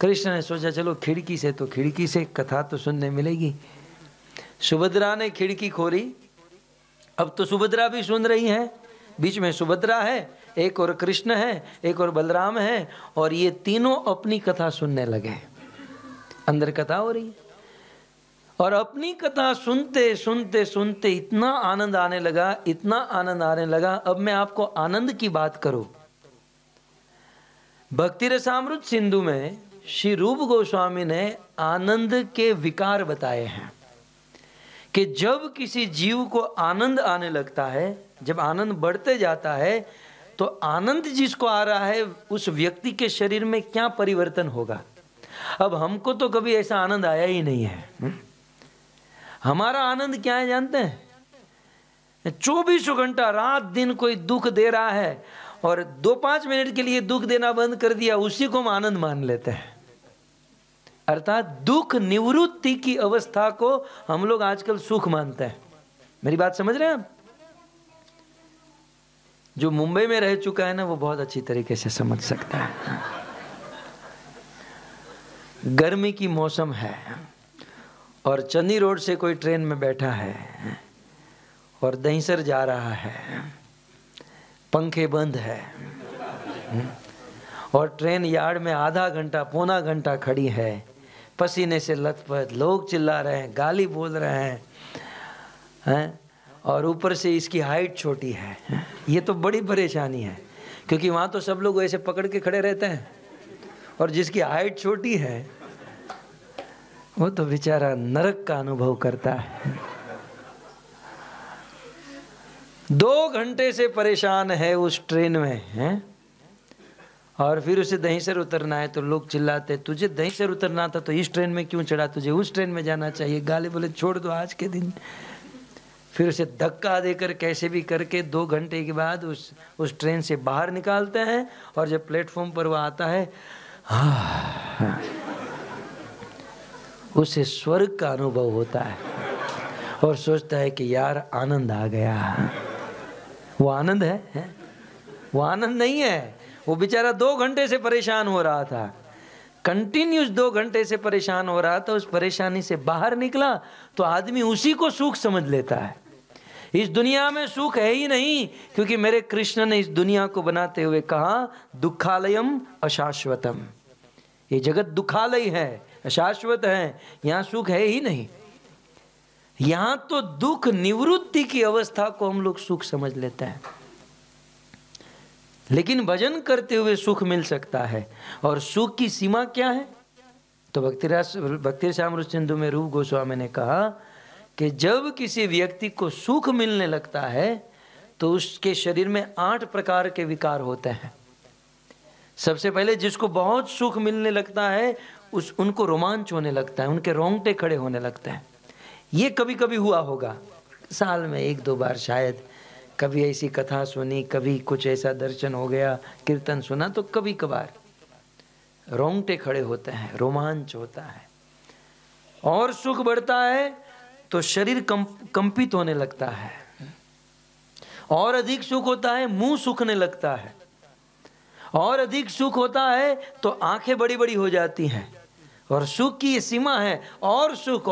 Speaker 1: कृष्ण ने सोचा चलो खिड़की से, तो खिड़की से कथा तो सुनने मिलेगी। सुभद्रा ने खिड़की खोली। अब तो सुभद्रा भी सुन रही है, बीच में सुभद्रा है, एक और कृष्ण है, एक और बलराम है, और ये तीनों अपनी कथा सुनने लगे। अंदर कथा हो रही है, और अपनी कथा सुनते सुनते सुनते इतना आनंद आने लगा, इतना आनंद आने लगा। अब मैं आपको आनंद की बात करूं, भक्ति रसामृत सिंधु में श्री रूप गोस्वामी ने आनंद के विकार बताए हैं कि जब किसी जीव को आनंद आने लगता है, जब आनंद बढ़ते जाता है, तो आनंद जिसको आ रहा है उस व्यक्ति के शरीर में क्या परिवर्तन होगा। अब हमको तो कभी ऐसा आनंद आया ही नहीं है। हमारा आनंद क्या है जानते हैं? 24 घंटा रात दिन कोई दुख दे रहा है और 2-5 मिनट के लिए दुख देना बंद कर दिया, उसी को हम आनंद मान लेते हैं। अर्थात दुख निवृत्ति की अवस्था को हम लोग आजकल सुख मानते हैं। मेरी बात समझ रहे हैं आप? जो मुंबई में रह चुका है ना, वो बहुत अच्छी तरीके से समझ सकता है। गर्मी की मौसम है और चंदी रोड से कोई ट्रेन में बैठा है और दहीसर जा रहा है, पंखे बंद है और ट्रेन यार्ड में आधा घंटा पौना घंटा खड़ी है, पसीने से लथपथ, लोग चिल्ला रहे हैं, गाली बोल रहे हैं, और ऊपर से इसकी हाइट छोटी है। ये तो बड़ी परेशानी है, क्योंकि वहाँ तो सब लोग ऐसे पकड़ के खड़े रहते हैं, और जिसकी हाइट छोटी है वो तो बेचारा नरक का अनुभव करता है। 2 घंटे से परेशान है उस ट्रेन में हैं, और फिर उसे दहीसर उतरना है, तो लोग चिल्लाते तुझे दहीसर उतरना था तो इस ट्रेन में क्यों चढ़ा, तुझे उस ट्रेन में जाना चाहिए। गाली बोले छोड़ दो आज के दिन। फिर उसे धक्का देकर कैसे भी करके 2 घंटे के बाद उस ट्रेन से बाहर निकालते हैं, और जब प्लेटफॉर्म पर वो आता है, उसे स्वर्ग का अनुभव होता है और सोचता है कि यार आनंद आ गया। वो आनंद है? वो आनंद नहीं है। वो बेचारा 2 घंटे से परेशान हो रहा था, कंटिन्यूस 2 घंटे से परेशान हो रहा था, उस परेशानी से बाहर निकला तो आदमी उसी को सुख समझ लेता है। इस दुनिया में सुख है ही नहीं, क्योंकि मेरे कृष्ण ने इस दुनिया को बनाते हुए कहा दुखालयम अशाश्वतम, ये जगत दुखालय है, अशाश्वत है, यहाँ सुख है ही नहीं। यहाँ तो दुख निवृत्ति की अवस्था को हम लोग सुख समझ लेते हैं, लेकिन भजन करते हुए सुख मिल सकता है। और सुख की सीमा क्या है? तो भक्ति रामामृत सिंधु में रूप गोस्वामी ने कहा कि जब किसी व्यक्ति को सुख मिलने लगता है तो उसके शरीर में 8 प्रकार के विकार होते हैं। सबसे पहले जिसको बहुत सुख मिलने लगता है उनको रोमांच होने लगता है, उनके रोंगटे खड़े होने लगते हैं। ये कभी कभी हुआ होगा, साल में 1-2 बार शायद, कभी ऐसी कथा सुनी, कभी कुछ ऐसा दर्शन हो गया, कीर्तन सुना, तो कभी कभार रोंगटे खड़े होते हैं, रोमांच होता है। और सुख बढ़ता है तो शरीर कंपित होने लगता है, और अधिक सुख होता है मुंह सूखने लगता है, और अधिक सुख होता है तो आंखें बड़ी बड़ी हो जाती हैं। और सुख की ये सीमा है, और सुख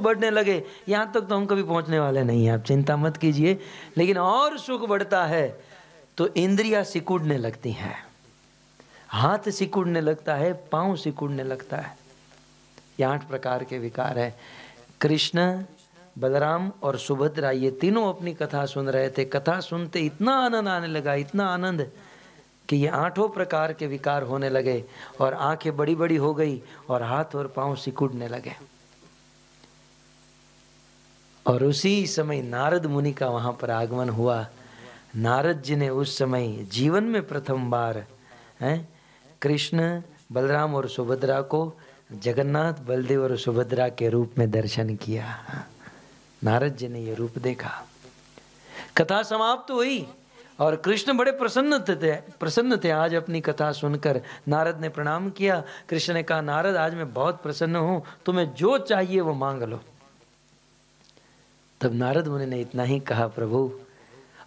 Speaker 1: बढ़ने लगे, यहाँ तक तो हम कभी पहुँचने वाले नहीं हैं, आप चिंता मत कीजिए। लेकिन और सुख बढ़ता है तो इंद्रियां सिकुड़ने लगती हैं, हाथ सिकुड़ने लगता है, पाँव सिकुड़ने लगता है। ये 8 प्रकार के विकार है। कृष्ण, बलराम और सुभद्रा ये तीनों अपनी कथा सुन रहे थे। कथा सुनते इतना आनंद आने लगा, इतना आनंद कि ये 8 प्रकार के विकार होने लगे, और आंखें बड़ी बड़ी हो गई, और हाथ और पांव सिकुड़ने लगे। और उसी समय नारद मुनि का वहां पर आगमन हुआ। नारद जी ने उस समय जीवन में प्रथम बार कृष्ण, बलराम और सुभद्रा को जगन्नाथ, बलदेव और सुभद्रा के रूप में दर्शन किया। नारद जी ने ये रूप देखा। कथा समाप्त हुई और कृष्ण बड़े प्रसन्न थे आज अपनी कथा सुनकर। नारद ने प्रणाम किया। कृष्ण ने कहा, नारद आज मैं बहुत प्रसन्न हूं, तुम्हें जो चाहिए वो मांग लो। तब नारद मुनि ने इतना ही कहा, प्रभु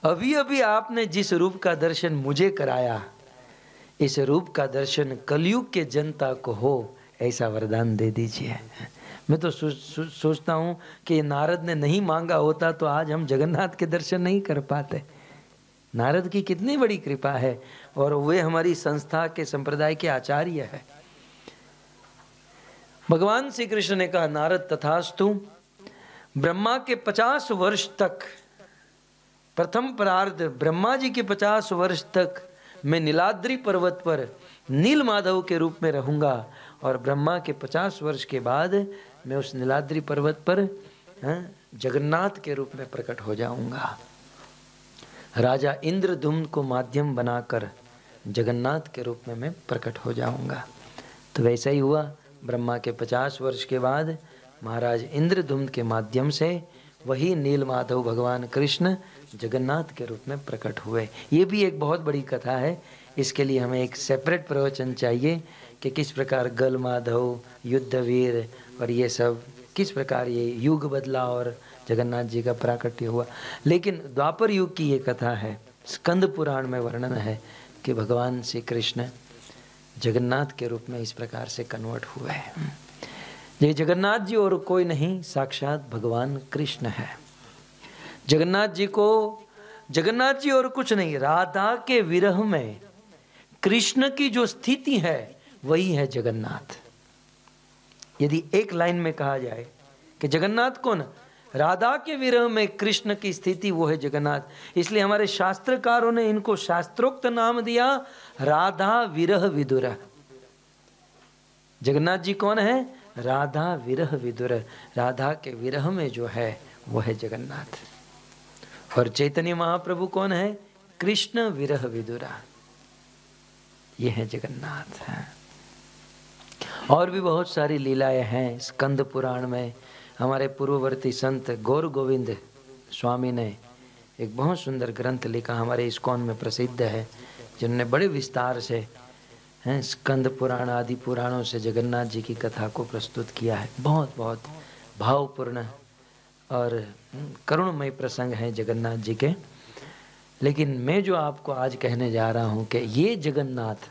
Speaker 1: अभी अभी आपने जिस रूप का दर्शन मुझे कराया, इस रूप का दर्शन कलयुग के जनता को हो, ऐसा वरदान दे दीजिए। मैं तो सोचता हूँ कि नारद ने नहीं मांगा होता तो आज हम जगन्नाथ के दर्शन नहीं कर पाते। नारद की कितनी बड़ी कृपा है, और वे हमारी संस्था के संप्रदाय के आचार्य है। भगवान श्री कृष्ण ने कहा, नारद तथास्तु। ब्रह्मा के 50 वर्ष तक, प्रथम प्रार्ध ब्रह्मा जी के 50 वर्ष तक मैं नीलाद्रि पर्वत पर नील माधव के रूप में रहूंगा, और ब्रह्मा के 50 वर्ष के बाद मैं उस नीलाद्रि पर्वत पर जगन्नाथ के रूप में प्रकट हो जाऊंगा। राजा इंद्रदुम्न को माध्यम बनाकर जगन्नाथ के रूप में मैं प्रकट हो जाऊंगा। तो वैसा ही हुआ। ब्रह्मा के 50 वर्ष के बाद महाराज इंद्रदुम्न के माध्यम से वही नील माधव भगवान कृष्ण जगन्नाथ के रूप में प्रकट हुए। ये भी एक बहुत बड़ी कथा है। इसके लिए हमें एक सेपरेट प्रवचन चाहिए कि किस प्रकार गल माधव, युद्धवीर और ये सब किस प्रकार ये युग बदला और जगन्नाथ जी का प्राकट्य हुआ। लेकिन द्वापर युग की ये कथा है, स्कंद पुराण में वर्णन है कि भगवान श्री कृष्ण जगन्नाथ के रूप में इस प्रकार से कन्वर्ट हुए हैं। ये जगन्नाथ जी और कोई नहीं, साक्षात भगवान कृष्ण है। जगन्नाथ जी और कुछ नहीं, राधा के विरह में कृष्ण की जो स्थिति है वही है जगन्नाथ। यदि एक लाइन में कहा जाए कि जगन्नाथ कौन, राधा के विरह में कृष्ण की स्थिति, वो है जगन्नाथ। इसलिए हमारे शास्त्रकारों ने इनको शास्त्रोक्त नाम दिया, राधा विरह विदुर। जगन्नाथ जी कौन है, राधा विरह विदुर। राधा के विरह में जो है वो है जगन्नाथ। और चैतन्य महाप्रभु कौन है, कृष्ण विरह विदुरा, ये है जगन्नाथ। और भी बहुत सारी लीलाएं हैं स्कंद पुराण में। हमारे पूर्ववर्ती संत गौर गोविंद स्वामी ने एक बहुत सुंदर ग्रंथ लिखा, हमारे इस्कॉन में प्रसिद्ध है, जिन्होंने बड़े विस्तार से हैं स्कंद पुराण आदि पुराणों से जगन्नाथ जी की कथा को प्रस्तुत किया है। बहुत बहुत भावपूर्ण और करुणमय प्रसंग हैं जगन्नाथ जी के। लेकिन मैं जो आपको आज कहने जा रहा हूं कि ये जगन्नाथ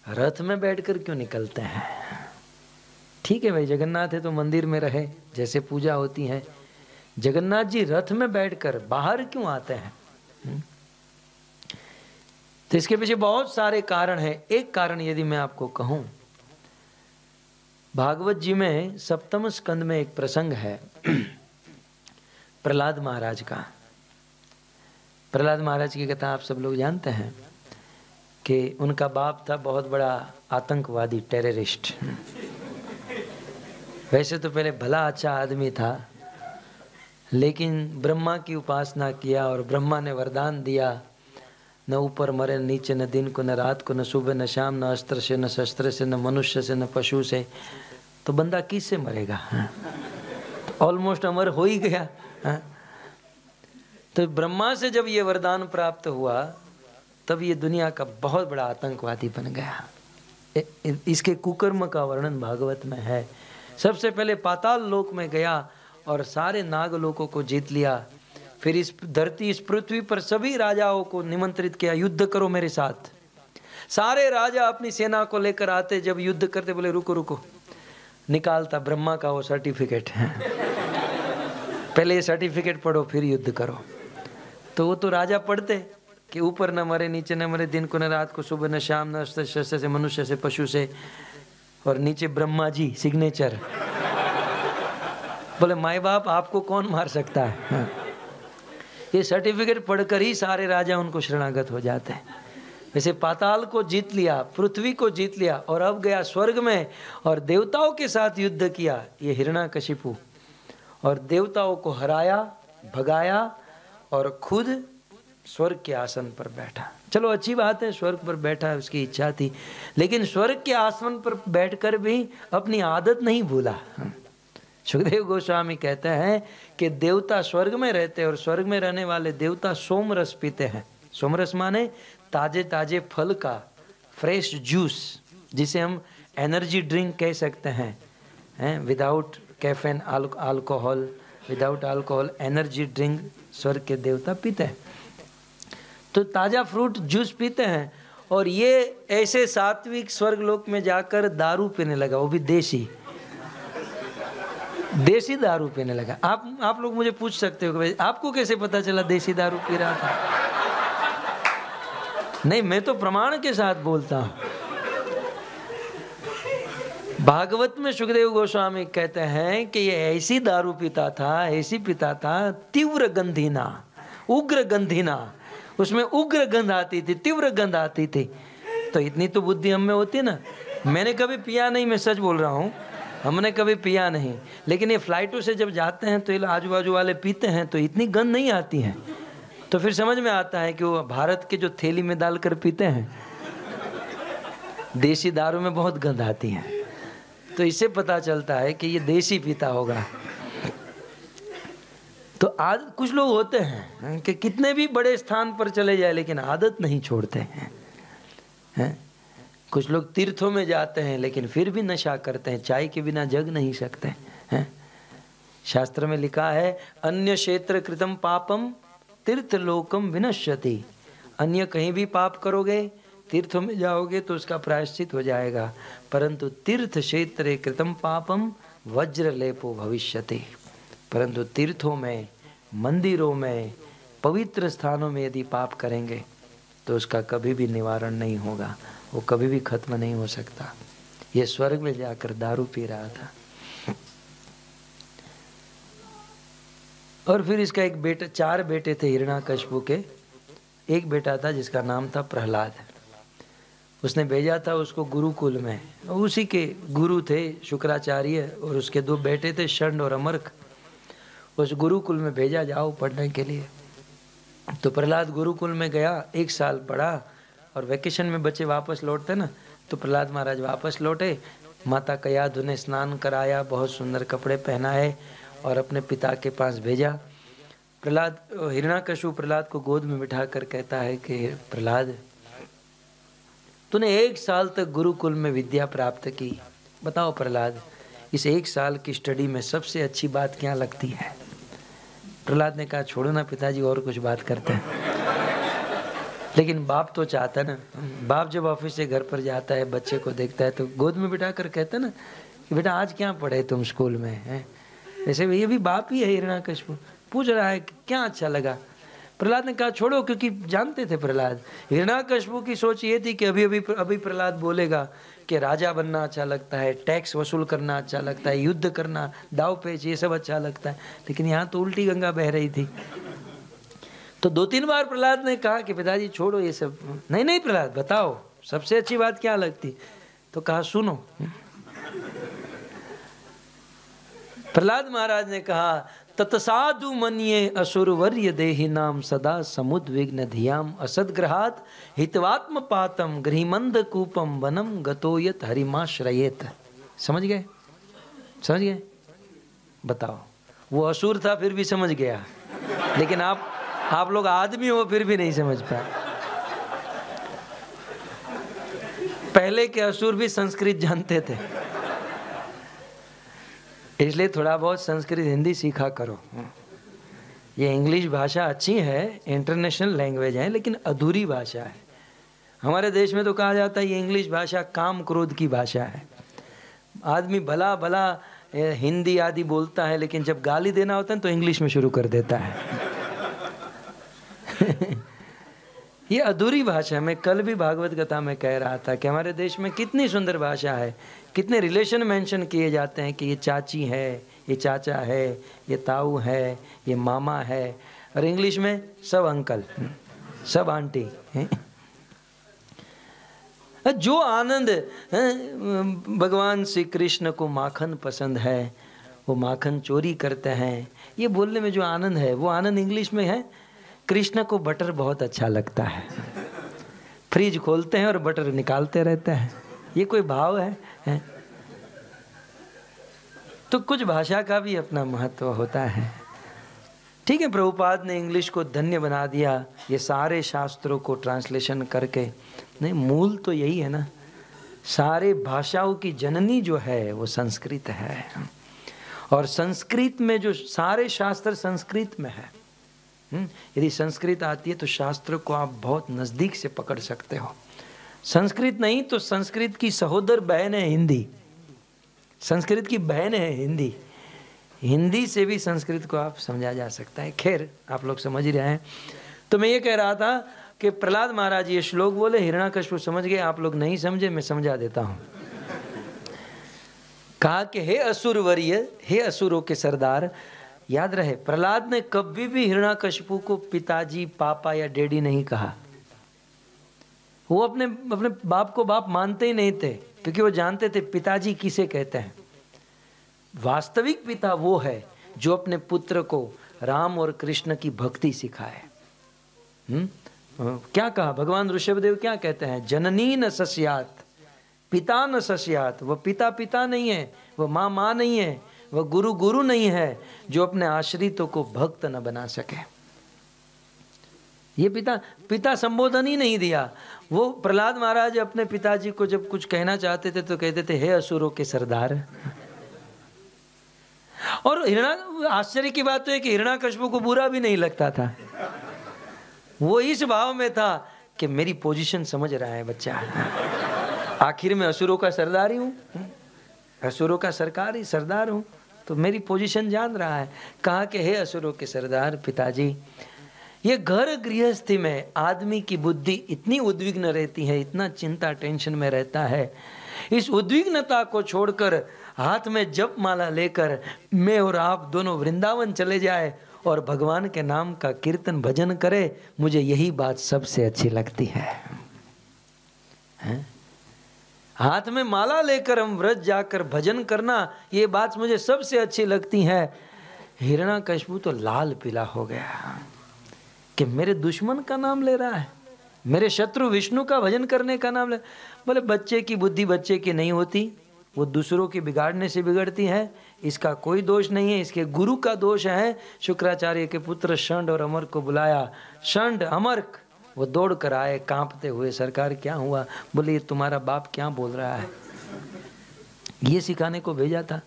Speaker 1: रथ में बैठकर क्यों निकलते हैं। ठीक है भाई, जगन्नाथ है तो मंदिर में रहे, जैसे पूजा होती है। जगन्नाथ जी रथ में बैठकर बाहर क्यों आते हैं? तो इसके पीछे बहुत सारे कारण हैं। एक कारण यदि मैं आपको कहूं, भागवत जी में सप्तम स्कंद में एक प्रसंग है प्रहलाद महाराज का। प्रहलाद महाराज की कथा आप सब लोग जानते हैं कि उनका बाप था बहुत बड़ा आतंकवादी, टेररिस्ट। वैसे तो पहले भला अच्छा आदमी था, लेकिन ब्रह्मा की उपासना किया और ब्रह्मा ने वरदान दिया, न ऊपर मरे, नीचे, न दिन को, न रात को, न सुबह, न शाम, न अस्त्र से, न शस्त्र से, न मनुष्य से, न पशु से। तो बंदा किससे मरेगा? ऑलमोस्ट अमर हो ही गया। तो ब्रह्मा से जब ये वरदान प्राप्त हुआ, तब ये दुनिया का बहुत बड़ा आतंकवादी बन गया। इसके कुकर्म का वर्णन भागवत में है। सबसे पहले पाताल लोक में गया और सारे नागलोकों को जीत लिया। फिर इस धरती, इस पृथ्वी पर सभी राजाओं को निमंत्रित किया, युद्ध करो मेरे साथ। सारे राजा अपनी सेना को लेकर आते, जब युद्ध करते बोले रुको रुको, निकालता ब्रह्मा का वो सर्टिफिकेट है, पहले ये सर्टिफिकेट पढ़ो फिर युद्ध करो। तो वो तो राजा पढ़ते कि ऊपर न मरे, नीचे न मरे, दिन को न रात को, सुबह न शाम, न अस्त्र शस्त्र से, मनुष्य से, पशु से, और नीचे ब्रह्मा जी सिग्नेचर। बोले माई बाप आपको कौन मार सकता है? ये सर्टिफिकेट पढ़कर ही सारे राजा उनको शरणागत हो जाते हैं। वैसे पाताल को जीत लिया, पृथ्वी को जीत लिया, और अब गया स्वर्ग में और देवताओं के साथ युद्ध किया ये हिरण्यकशिपु, और देवताओं को हराया, भगाया और खुद स्वर्ग के आसन पर बैठा। चलो अच्छी बात है, स्वर्ग पर बैठा है, उसकी इच्छा थी, लेकिन स्वर्ग के आसन पर बैठकर भी अपनी आदत नहीं भूला। सुखदेव गोस्वामी कहते हैं कि देवता स्वर्ग में रहते हैं और स्वर्ग में रहने वाले देवता सोमरस पीते हैं। सोमरस माने ताजे ताजे फल का फ्रेश जूस, जिसे हम एनर्जी ड्रिंक कह सकते हैं, without caffeine, alcohol, without alcohol energy drink स्वर्ग के देवता पीते हैं। तो ताजा फ्रूट जूस पीते हैं, और ये ऐसे सात्विक स्वर्ग लोक में जाकर दारू पीने लगा, वो भी देसी दारू पीने लगा। आप लोग मुझे पूछ सकते हो कि भाई आपको कैसे पता चला देसी दारू पी रहा था? नहीं, मैं तो प्रमाण के साथ बोलता हूं। भागवत में सुखदेव गोस्वामी कहते हैं कि ये ऐसी दारू पीता था, ऐसी पीता था, तीव्र गंधीना, उग्र गंधीना, उसमें उग्र गंध आती थी, तीव्र गंध आती थी। तो इतनी तो बुद्धि हम में होती ना। मैंने कभी पिया नहीं, मैं सच बोल रहा हूँ, हमने कभी पिया नहीं, लेकिन ये फ्लाइटों से जब जाते हैं तो ये आजू बाजू वाले पीते हैं तो इतनी गंध नहीं आती है। तो फिर समझ में आता है कि वो भारत के जो थैली में डालकर पीते हैं, देसी दारू में बहुत गंध आती है। तो इससे पता चलता है कि ये देसी पीता होगा। तो आज कुछ लोग होते हैं कि कितने भी बड़े स्थान पर चले जाए लेकिन आदत नहीं छोड़ते हैं। कुछ लोग तीर्थों में जाते हैं लेकिन फिर भी नशा करते हैं, चाय के बिना जग नहीं सकते हैं। शास्त्र में लिखा है, अन्य क्षेत्र कृतम पापम तीर्थ लोकम विनश्यति। अन्य कहीं भी पाप करोगे, तीर्थों में जाओगे तो उसका प्रायश्चित हो जाएगा, परंतु तीर्थ क्षेत्रे कृतम पापम वज्र लेपो भविष्यति। परंतु तीर्थों में, मंदिरों में, पवित्र स्थानों में यदि पाप करेंगे तो उसका कभी भी निवारण नहीं होगा, वो कभी भी खत्म नहीं हो सकता। ये स्वर्ग में जाकर दारू पी रहा था। और फिर इसका एक बेटा, 4 बेटे थे हिरण्यकशिपु के। एक बेटा था जिसका नाम था प्रहलाद। उसने भेजा था उसको गुरुकुल में, उसी के गुरु थे शुक्राचार्य, और उसके 2 बेटे थे षंड और अमर्क। उस गुरुकुल में भेजा, जाओ पढ़ने के लिए। तो प्रहलाद गुरुकुल में गया, 1 साल पढ़ा, और वैकेशन में बच्चे वापस लौटते ना, तो प्रहलाद महाराज वापस लौटे। माता कयाधु ने स्नान कराया, बहुत सुंदर कपड़े पहनाए और अपने पिता के पास भेजा। प्रहलाद हिरण्याकश्यप प्रहलाद को गोद में बिठा कर कहता है कि प्रहलाद, तूने 1 साल तक गुरुकुल में विद्या प्राप्त की, बताओ प्रहलाद इस 1 साल की स्टडी में सबसे अच्छी बात क्या लगती है? प्रहलाद ने कहा छोड़ो ना पिताजी, और कुछ बात करते हैं। लेकिन बाप तो चाहता ना, बाप जब ऑफिस से घर पर जाता है, बच्चे को देखता है तो गोद में बिठा कर कहता ना कि बेटा आज क्या पढ़े तुम स्कूल में, हैं? ऐसे ये भी बाप ही है। हिरण्याकश्यप पूछ रहा है कि क्या अच्छा लगा? प्रहलाद ने कहा छोड़ो, क्योंकि जानते थे प्रहलाद, हिरण्याकश्यप की सोच ये थी कि अभी प्रहलाद बोलेगा कि राजा बनना अच्छा लगता है, टैक्स वसूल करना अच्छा लगता है, युद्ध करना, दाव पेच, ये सब अच्छा लगता है। लेकिन यहाँ तो उल्टी गंगा बह रही थी। तो 2-3 बार प्रहलाद ने कहा कि पिताजी छोड़ो ये सब। नहीं प्रहलाद बताओ सबसे अच्छी बात क्या लगती? तो कहा सुनो। प्रहलाद महाराज ने कहा तत्साधु मन्ये असुरवर्य देहि नाम सदा समुद्विग्न धियाम असदग्रहात हितवात्म पातम गृहिमंद कूपम वनम गतोयत हरिमाश्रयेत। समझ गए? समझ गए? बताओ, वो असुर था फिर भी समझ गया, लेकिन आप लोग आदमी हो फिर भी नहीं समझ पाए। पहले के असुर भी संस्कृत जानते थे, इसलिए थोड़ा बहुत संस्कृत हिंदी सीखा करो। ये इंग्लिश भाषा अच्छी है, इंटरनेशनल लैंग्वेज है, लेकिन अधूरी भाषा है। हमारे देश में तो कहा जाता है ये इंग्लिश भाषा काम क्रोध की भाषा है। आदमी भला भला हिंदी आदि बोलता है, लेकिन जब गाली देना होता है तो इंग्लिश में शुरू कर देता है। ये अधूरी भाषा। मैं कल भी भागवत कथा में कह रहा था कि हमारे देश में कितनी सुंदर भाषा है, कितने रिलेशन मेंशन किए जाते हैं कि ये चाची है, ये चाचा है, ये ताऊ है, ये मामा है, और इंग्लिश में सब अंकल, सब आंटी। जो आनंद भगवान श्री कृष्ण को माखन पसंद है, वो माखन चोरी करते हैं, ये बोलने में जो आनंद है वो आनंद इंग्लिश में है। कृष्ण को बटर बहुत अच्छा लगता है, फ्रिज खोलते हैं और बटर निकालते रहते हैं। ये कोई भाव है? तो कुछ भाषा का भी अपना महत्व होता है। ठीक है, प्रभुपाद ने इंग्लिश को धन्य बना दिया ये सारे शास्त्रों को ट्रांसलेशन करके। नहीं, मूल तो यही है ना, सारे भाषाओं की जननी जो है वो संस्कृत है, और संस्कृत में जो सारे शास्त्र संस्कृत में है। यदि संस्कृत आती है तो शास्त्र को आप बहुत नज़दीक से पकड़ सकते हो। संस्कृत नहीं तो संस्कृत की सहोदर बहन है हिंदी, संस्कृत की बहन है हिंदी। हिंदी से भी संस्कृत को आप समझा जा सकता है। खैर, आप लोग समझ ही रहे हैं। तो मैं ये कह रहा था कि प्रहलाद महाराज ये श्लोक बोले, हिरण्याकश्यप समझ गए, आप लोग नहीं समझे, मैं समझा देता हूँ। कहा कि हे असुरवर्य, हे असुरों के सरदार। याद रहे, प्रहलाद ने कभी भी हिरण्याकश्यप को पिताजी, पापा या डैडी नहीं कहा। वो अपने बाप को बाप मानते ही नहीं थे, क्योंकि वो जानते थे पिताजी किसे कहते हैं। वास्तविक पिता वो है जो अपने पुत्र को राम और कृष्ण की भक्ति सिखाए। क्या कहा भगवान ऋषभदेव, क्या कहते हैं? जननी न सस्यात पिता न सस्यात। वह पिता पिता नहीं है, वह माँ माँ नहीं है, वह गुरु गुरु नहीं है जो अपने आश्रितों को भक्त न बना सके। ये पिता संबोधन ही नहीं दिया। वो प्रहलाद महाराज अपने पिताजी को जब कुछ कहना चाहते थे तो कहते थे हे असुरों के सरदार। और आश्चर्य की बात तो है कि हिरण्याकश्यप को बुरा भी नहीं लगता था। वो इस भाव में था कि मेरी पोजीशन समझ रहा है बच्चा, आखिर में असुरों का सरदार ही हूँ, असुरों का सरदार हूँ, तो मेरी पोजीशन जान रहा है। कहा कि हे असुरों के सरदार पिताजी, ये घर गृहस्थी में आदमी की बुद्धि इतनी उद्विग्न रहती है, इतना चिंता टेंशन में रहता है। इस उद्विग्नता को छोड़कर हाथ में जप माला लेकर मैं और आप दोनों वृंदावन चले जाए और भगवान के नाम का कीर्तन भजन करे, मुझे यही बात सबसे अच्छी लगती है। हाथ में माला लेकर हम व्रज जाकर भजन करना, ये बात मुझे सबसे अच्छी लगती है। हिरण्याकश्यप तो लाल पीला हो गया कि मेरे दुश्मन का नाम ले रहा है, मेरे शत्रु विष्णु का भजन करने का नाम ले। बोले बच्चे की बुद्धि बच्चे की नहीं होती, वो दूसरों की बिगाड़ने से बिगड़ती है, इसका कोई दोष नहीं है, इसके गुरु का दोष है। शुक्राचार्य के पुत्र षंड और अमर को बुलाया। षंड, अमर्क, वो दौड़ कर आए कांपते हुए, सरकार क्या हुआ? बोले ये तुम्हारा बाप क्या बोल रहा है? ये सिखाने को भेजा था।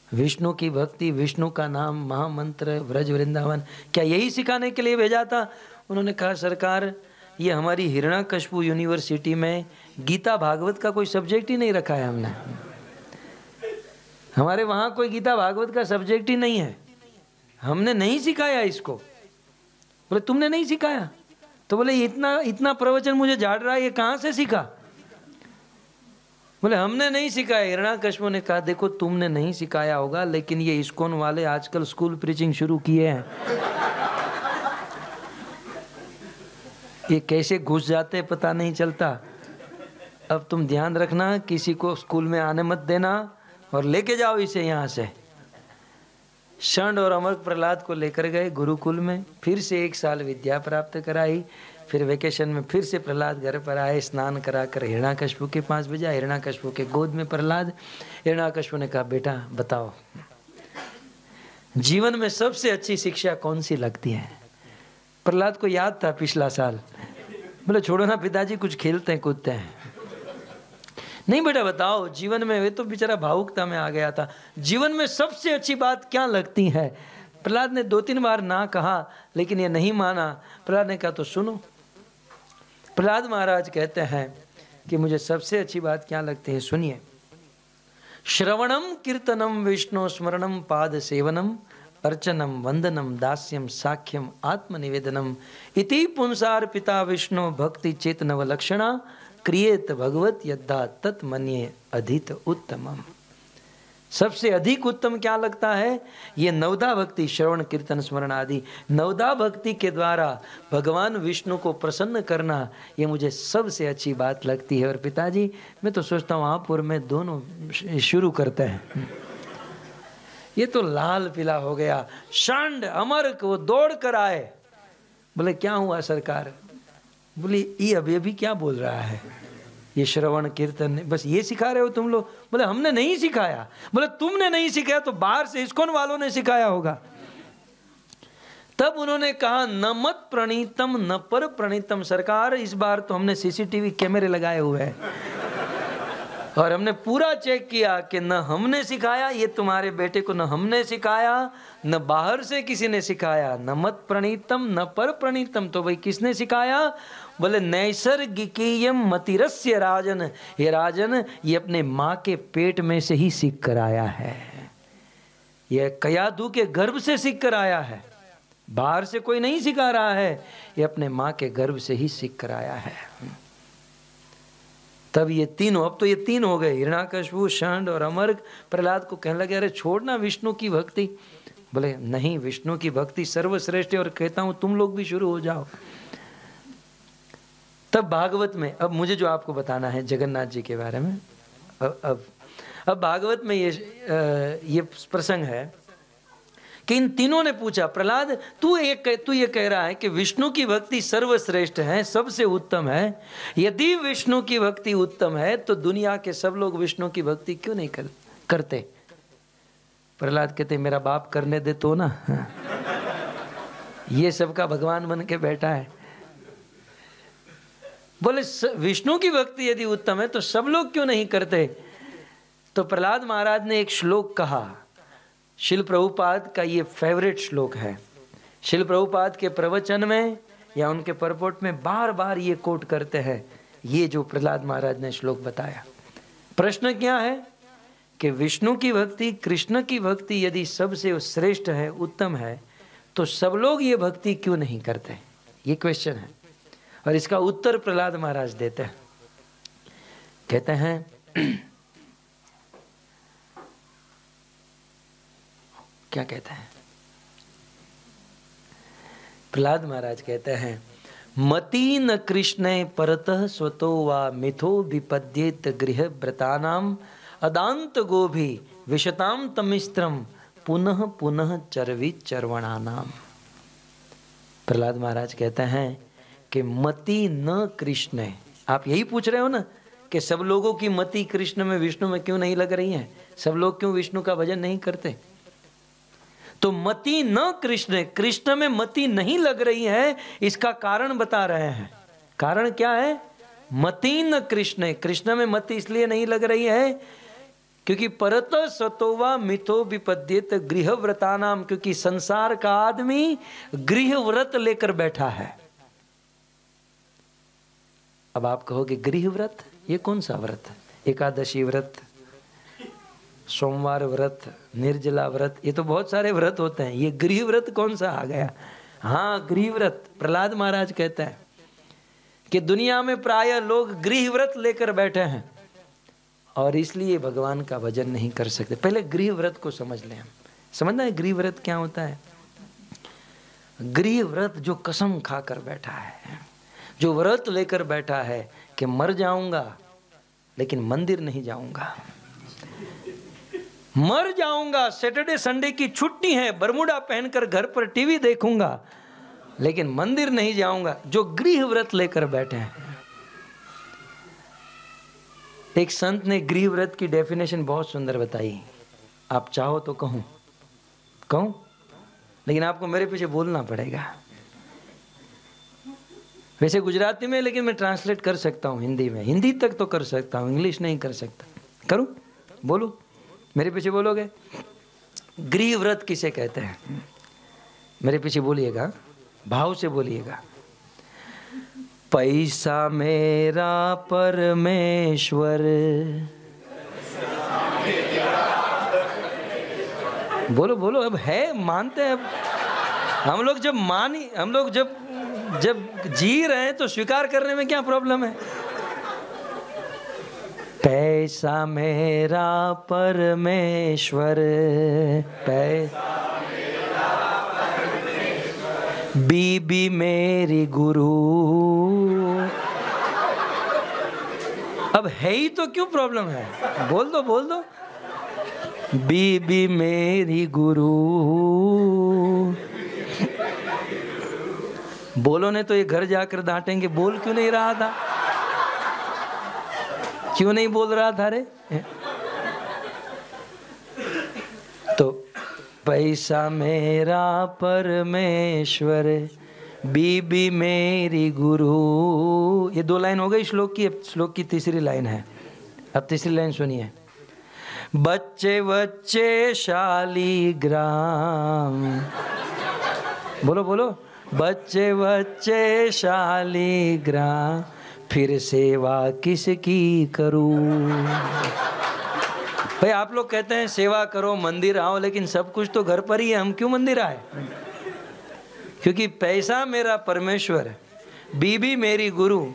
Speaker 1: विष्णु की भक्ति, विष्णु का नाम, महामंत्र, व्रज वृंदावन, क्या यही सिखाने के लिए भेजा था? उन्होंने कहा सरकार ये हमारी हिरण्याकश्यप यूनिवर्सिटी में गीता भागवत का कोई सब्जेक्ट ही नहीं रखा है हमने, हमारे वहाँ कोई गीता भागवत का सब्जेक्ट ही नहीं है, हमने नहीं सिखाया इसको। बोले तुमने नहीं सिखाया? तो बोले इतना इतना प्रवचन मुझे झाड़ रहा है, ये कहाँ से सीखा? बोले हमने नहीं सिखाया। हिरण्याकश्यप ने कहा देखो तुमने नहीं सिखाया होगा, लेकिन ये इस्कॉन वाले आजकल स्कूल प्रीचिंग शुरू किए हैं, ये कैसे घुस जाते पता नहीं चलता। अब तुम ध्यान रखना, किसी को स्कूल में आने मत देना और लेके जाओ इसे यहाँ से। षंड और अमर प्रहलाद को लेकर गए गुरुकुल में, फिर से 1 साल विद्या प्राप्त कराई। फिर वेकेशन में फिर से प्रहलाद घर पर आए, स्नान कराकर हिरण्याकश्यप के पास भेजा। हिरण्याकश्यप के गोद में प्रहलाद। हिरण्याकश्यप ने कहा बेटा बताओ जीवन में सबसे अच्छी शिक्षा कौन सी लगती है? प्रहलाद को याद था पिछला साल। बोले छोड़ो ना पिताजी, कुछ खेलते हैं कूदते हैं। नहीं बेटा बताओ जीवन में, वे तो बेचारा भावुकता में आ गया था, जीवन में सबसे अच्छी बात क्या लगती है? प्रहलाद ने 2-3 बार ना कहा, लेकिन ये नहीं माना। प्रहलाद ने कहा तो सुनो। प्रहलाद महाराज कहते हैं कि मुझे सबसे अच्छी बात क्या लगती है, सुनिए। श्रवणम कीर्तनम विष्णु स्मरणम पाद सेवनम अर्चनम वंदनम दास्यम साख्यम आत्मनिवेदनम इति पुंसार्पिता विष्णु भक्ति चेतनव लक्षणा क्रियेत भगवत यद्धा तत् मन्ये अधित उत्तमम। सबसे अधिक उत्तम क्या लगता है? ये नवदा भक्ति, श्रवण कीर्तन स्मरण आदि नवदा भक्ति के द्वारा भगवान विष्णु को प्रसन्न करना, ये मुझे सबसे अच्छी बात लगती है। और पिताजी मैं तो सोचता हूँ महापुर में दोनों शुरू करते हैं। ये तो लाल पीला हो गया। षंड अमर को दौड़ कर आए। बोले क्या हुआ सरकार? बोले ये अभी क्या बोल रहा है? ये श्रवण कीर्तन बस ये सिखा रहे हो तुम लोग? बोले हमने नहीं सिखाया। बोले तुमने नहीं सिखाया तो बाहर से इस्कॉन वालों ने सिखाया होगा। तब उन्होंने कहा न मत प्रणीतम न पर प्रणीतम। सरकार इस बार तो हमने सीसीटीवी कैमरे लगाए हुए हैं और हमने पूरा चेक किया कि न हमने सिखाया, ये तुम्हारे बेटे को न हमने सिखाया, न बाहर से किसी ने सिखाया। न मत प्रणीतम न पर प्रणीतम, तो भाई किसने सिखाया? बोले नैसर्गिकीयम मतिरस्य राजन। ये राजन ये अपने माँ के पेट में से ही सीख कर आया है, ये कयादू के गर्भ से सीख कर आया है, बाहर से कोई नहीं सिखा रहा है, ये अपने माँ के गर्भ से ही सीख कर आया है। तब ये तीनों, अब तो ये 3 हो गए, हिरण्याकश्यप, षंड और अमर्क। प्रहलाद को कहने लगे अरे छोड़ना विष्णु की भक्ति। बोले नहीं, विष्णु की भक्ति सर्वश्रेष्ठ है और कहता हूं तुम लोग भी शुरू हो जाओ। तब भागवत में, अब मुझे जो आपको बताना है जगन्नाथ जी के बारे में, अब भागवत में ये प्रसंग है कि इन तीनों ने पूछा प्रहलाद तू ये कह रहा है कि विष्णु की भक्ति सर्वश्रेष्ठ है, सबसे उत्तम है। यदि विष्णु की भक्ति उत्तम है तो दुनिया के सब लोग विष्णु की भक्ति क्यों नहीं करते? प्रहलाद कहते मेरा बाप करने दे तो ना, ये सबका भगवान बन के बैठा है। बोले विष्णु की भक्ति यदि उत्तम है तो सब लोग क्यों नहीं करते? तो प्रहलाद महाराज ने एक श्लोक कहा, शिल प्रभुपाद का ये फेवरेट श्लोक है। शिल प्रभुपाद के प्रवचन में या उनके परपोट में बार बार ये कोट करते हैं, ये जो प्रहलाद महाराज ने श्लोक बताया। प्रश्न क्या है कि विष्णु की भक्ति, कृष्ण की भक्ति यदि सबसे श्रेष्ठ है, उत्तम है, तो सब लोग ये भक्ति क्यों नहीं करते? ये क्वेश्चन है और इसका उत्तर प्रहलाद महाराज देते हैं। कहते हैं क्या कहते हैं? प्रहलाद महाराज कहते हैं मति न कृष्णे परतः स्वतो वा मिथो विपद्येत गृह व्रतानाम अदांत गोभी विशताम तमिस्त्रम पुनः पुनः चरवी चरवणानाम। प्रहलाद महाराज कहते हैं कि मति न कृष्ण, आप यही पूछ रहे हो ना कि सब लोगों की मति कृष्ण में विष्णु में क्यों नहीं लग रही है, सब लोग क्यों विष्णु का भजन नहीं करते। तो मति न कृष्ण, कृष्ण में मति नहीं लग रही है, इसका कारण बता रहे हैं। कारण क्या है? मति न कृष्ण, कृष्ण में मति इसलिए नहीं लग रही है क्योंकि परत सतोवा मिथो विपद्येत गृह व्रतानाम, क्योंकि संसार का आदमी गृह व्रत लेकर बैठा है। अब आप कहोगे गृह व्रत, ये कौन सा व्रत? एकादशी व्रत, सोमवार व्रत, निर्जला व्रत, ये तो बहुत सारे व्रत होते हैं, ये गृह व्रत कौन सा आ गया? हाँ, गृह व्रत। प्रहलाद महाराज कहते हैं कि दुनिया में प्राय लोग गृह व्रत लेकर बैठे हैं और इसलिए भगवान का भजन नहीं कर सकते। पहले गृह व्रत को समझ लें हम। समझना है गृह व्रत क्या होता है? गृह व्रत जो कसम खाकर बैठा है, जो व्रत लेकर बैठा है कि मर जाऊंगा लेकिन मंदिर नहीं जाऊंगा, मर जाऊंगा, सैटरडे संडे की छुट्टी है, बरमूडा पहनकर घर पर टीवी देखूंगा लेकिन मंदिर नहीं जाऊंगा, जो गृह व्रत लेकर बैठे हैं। एक संत ने गृह व्रत की डेफिनेशन बहुत सुंदर बताई, आप चाहो तो कहूं, लेकिन आपको मेरे पीछे बोलना पड़ेगा। वैसे गुजराती में, लेकिन मैं ट्रांसलेट कर सकता हूँ हिंदी में, हिंदी तक तो कर सकता हूँ, इंग्लिश नहीं कर सकता। करूं? बोलो, मेरे पीछे बोलोगे। गृह व्रत किसे कहते हैं? मेरे पीछे बोलिएगा, भाव से बोलिएगा। पैसा मेरा परमेश्वर, बोलो बोलो, अब है, मानते हैं। अब हम लोग जब जी रहे हैं तो स्वीकार करने में क्या प्रॉब्लम है? पैसा मेरा परमेश्वर, पैसा बीबी मेरी गुरु। अब है ही तो क्यों प्रॉब्लम है? बोल दो। बीबी मेरी गुरु। बोलो ने तो ये घर जाकर डांटेंगे, बोल क्यों नहीं रहा था, क्यों नहीं बोल रहा था रे? तो पैसा मेरा परमेश्वर, बीबी मेरी गुरु, ये 2 लाइन हो गई श्लोक की। अब श्लोक की तीसरी लाइन है। अब तीसरी लाइन सुनिए। बच्चे बच्चे शालीग्राम, बोलो, बच्चे बच्चे शालीग्राम, फिर सेवा किसकी करूं? भाई आप लोग कहते हैं सेवा करो, मंदिर आओ, लेकिन सब कुछ तो घर पर ही है, हम क्यों मंदिर आए? क्योंकि पैसा मेरा परमेश्वर, बीबी मेरी गुरु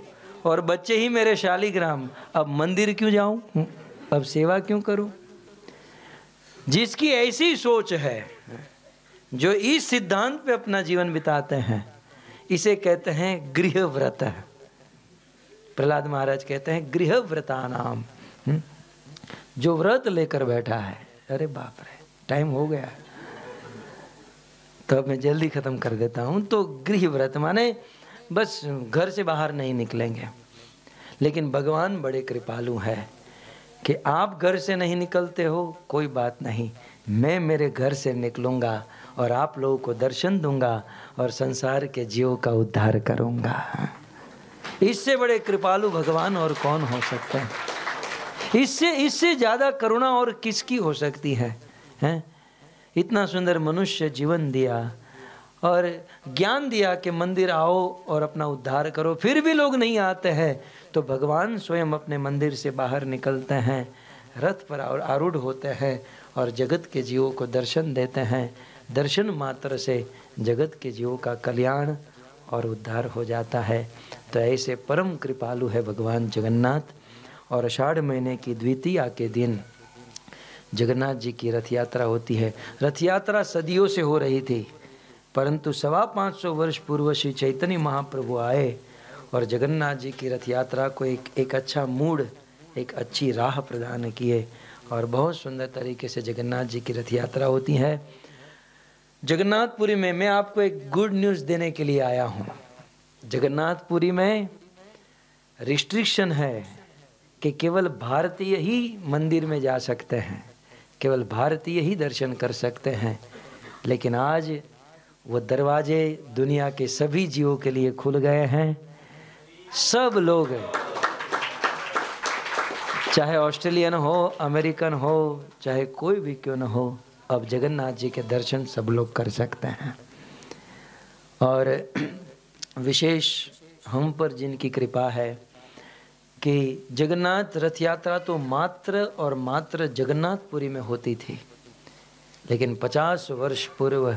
Speaker 1: और बच्चे ही मेरे शालीग्राम। अब मंदिर क्यों जाऊं? अब सेवा क्यों करूं? जिसकी ऐसी सोच है, जो इस सिद्धांत पे अपना जीवन बिताते हैं, इसे कहते हैं गृह व्रत। प्रहलाद महाराज कहते हैं गृह व्रतानाम, जो व्रत लेकर बैठा है। अरे बाप रे, टाइम हो गया तो अब मैं जल्दी खत्म कर देता हूं। तो गृह व्रत माने बस घर से बाहर नहीं निकलेंगे, लेकिन भगवान बड़े कृपालु है कि आप घर से नहीं निकलते हो, कोई बात नहीं, मैं मेरे घर से निकलूंगा और आप लोगों को दर्शन दूंगा और संसार के जीवों का उद्धार करूंगा। इससे बड़े कृपालु भगवान और कौन हो सकते हैं? इससे ज्यादा करुणा और किसकी हो सकती है, हैं? इतना सुंदर मनुष्य जीवन दिया और ज्ञान दिया कि मंदिर आओ और अपना उद्धार करो, फिर भी लोग नहीं आते हैं, तो भगवान स्वयं अपने मंदिर से बाहर निकलते हैं, रथ पर आरूढ़ होते हैं और जगत के जीवों को दर्शन देते हैं। दर्शन मात्र से जगत के जीवों का कल्याण और उद्धार हो जाता है। तो ऐसे परम कृपालु है भगवान जगन्नाथ। और आषाढ़ महीने की द्वितीया के दिन जगन्नाथ जी की रथ यात्रा होती है। रथ यात्रा सदियों से हो रही थी, परंतु 525 वर्ष पूर्व श्री चैतन्य महाप्रभु आए और जगन्नाथ जी की रथ यात्रा को एक अच्छा मूड, एक अच्छी राह प्रदान किए और बहुत सुंदर तरीके से जगन्नाथ जी की रथ यात्रा होती है। जगन्नाथपुरी में मैं आपको एक गुड न्यूज़ देने के लिए आया हूँ। जगन्नाथपुरी में रिस्ट्रिक्शन है कि केवल भारतीय ही मंदिर में जा सकते हैं, केवल भारतीय ही दर्शन कर सकते हैं। लेकिन आज वो दरवाजे दुनिया के सभी जीवों के लिए खुल गए हैं। सब लोग, चाहे ऑस्ट्रेलियन हो, अमेरिकन हो, चाहे कोई भी क्यों न हो, अब जगन्नाथ जी के दर्शन सब लोग कर सकते हैं। और विशेष हम पर जिनकी कृपा है कि जगन्नाथ रथ यात्रा तो मात्र और मात्र जगन्नाथपुरी में होती थी, लेकिन 50 वर्ष पूर्व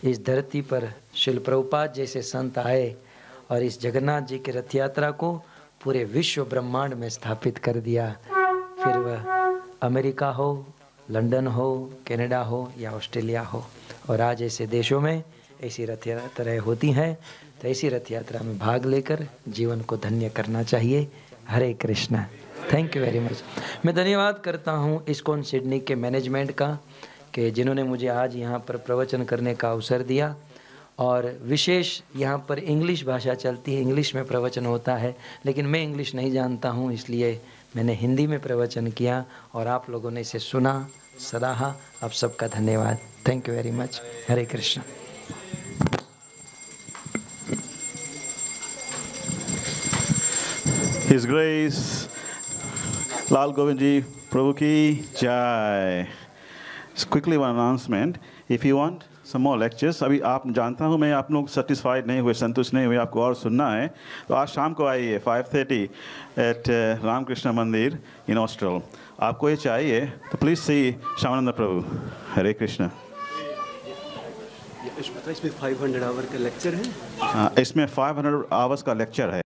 Speaker 1: इस धरती पर श्रील प्रभुपाद जैसे संत आए और इस जगन्नाथ जी की रथ यात्रा को पूरे विश्व ब्रह्मांड में स्थापित कर दिया। फिर वह अमेरिका हो, लंदन हो, कनाडा हो या ऑस्ट्रेलिया हो, और आज ऐसे देशों में ऐसी रथ यात्राएं होती हैं। तो ऐसी रथ यात्रा में भाग लेकर जीवन को धन्य करना चाहिए। Hare Krishna. Thank you very much. मैं धन्यवाद करता हूँ इस्कॉन सिडनी के मैनेजमेंट का कि जिन्होंने मुझे आज यहाँ पर प्रवचन करने का अवसर दिया। और विशेष यहाँ पर इंग्लिश भाषा चलती है, इंग्लिश में प्रवचन होता है, लेकिन मैं इंग्लिश नहीं जानता हूँ, इसलिए मैंने हिंदी में प्रवचन किया और आप लोगों ने इसे सुना, सराहा। आप सबका धन्यवाद। Thank you very much. Hare Krishna.
Speaker 2: His Grace Lal Govind Ji Prabhu ki Jai. Just quickly one announcement. If you want some more lectures, अभी आप जानता हूँ मैं आप लोग satisfied नहीं हुए, संतुष्ट नहीं हुए, आपको और सुनना है, तो आज शाम को आइए 5:30 at रामकृष्ण मंदिर in Austral. आपको ये चाहिए तो प्लीज सी श्यामानंद प्रभु। हरे कृष्ण।
Speaker 3: इसमें 500 आवर का लेक्चर है।
Speaker 2: इसमें 500 आवर्स का लेक्चर है।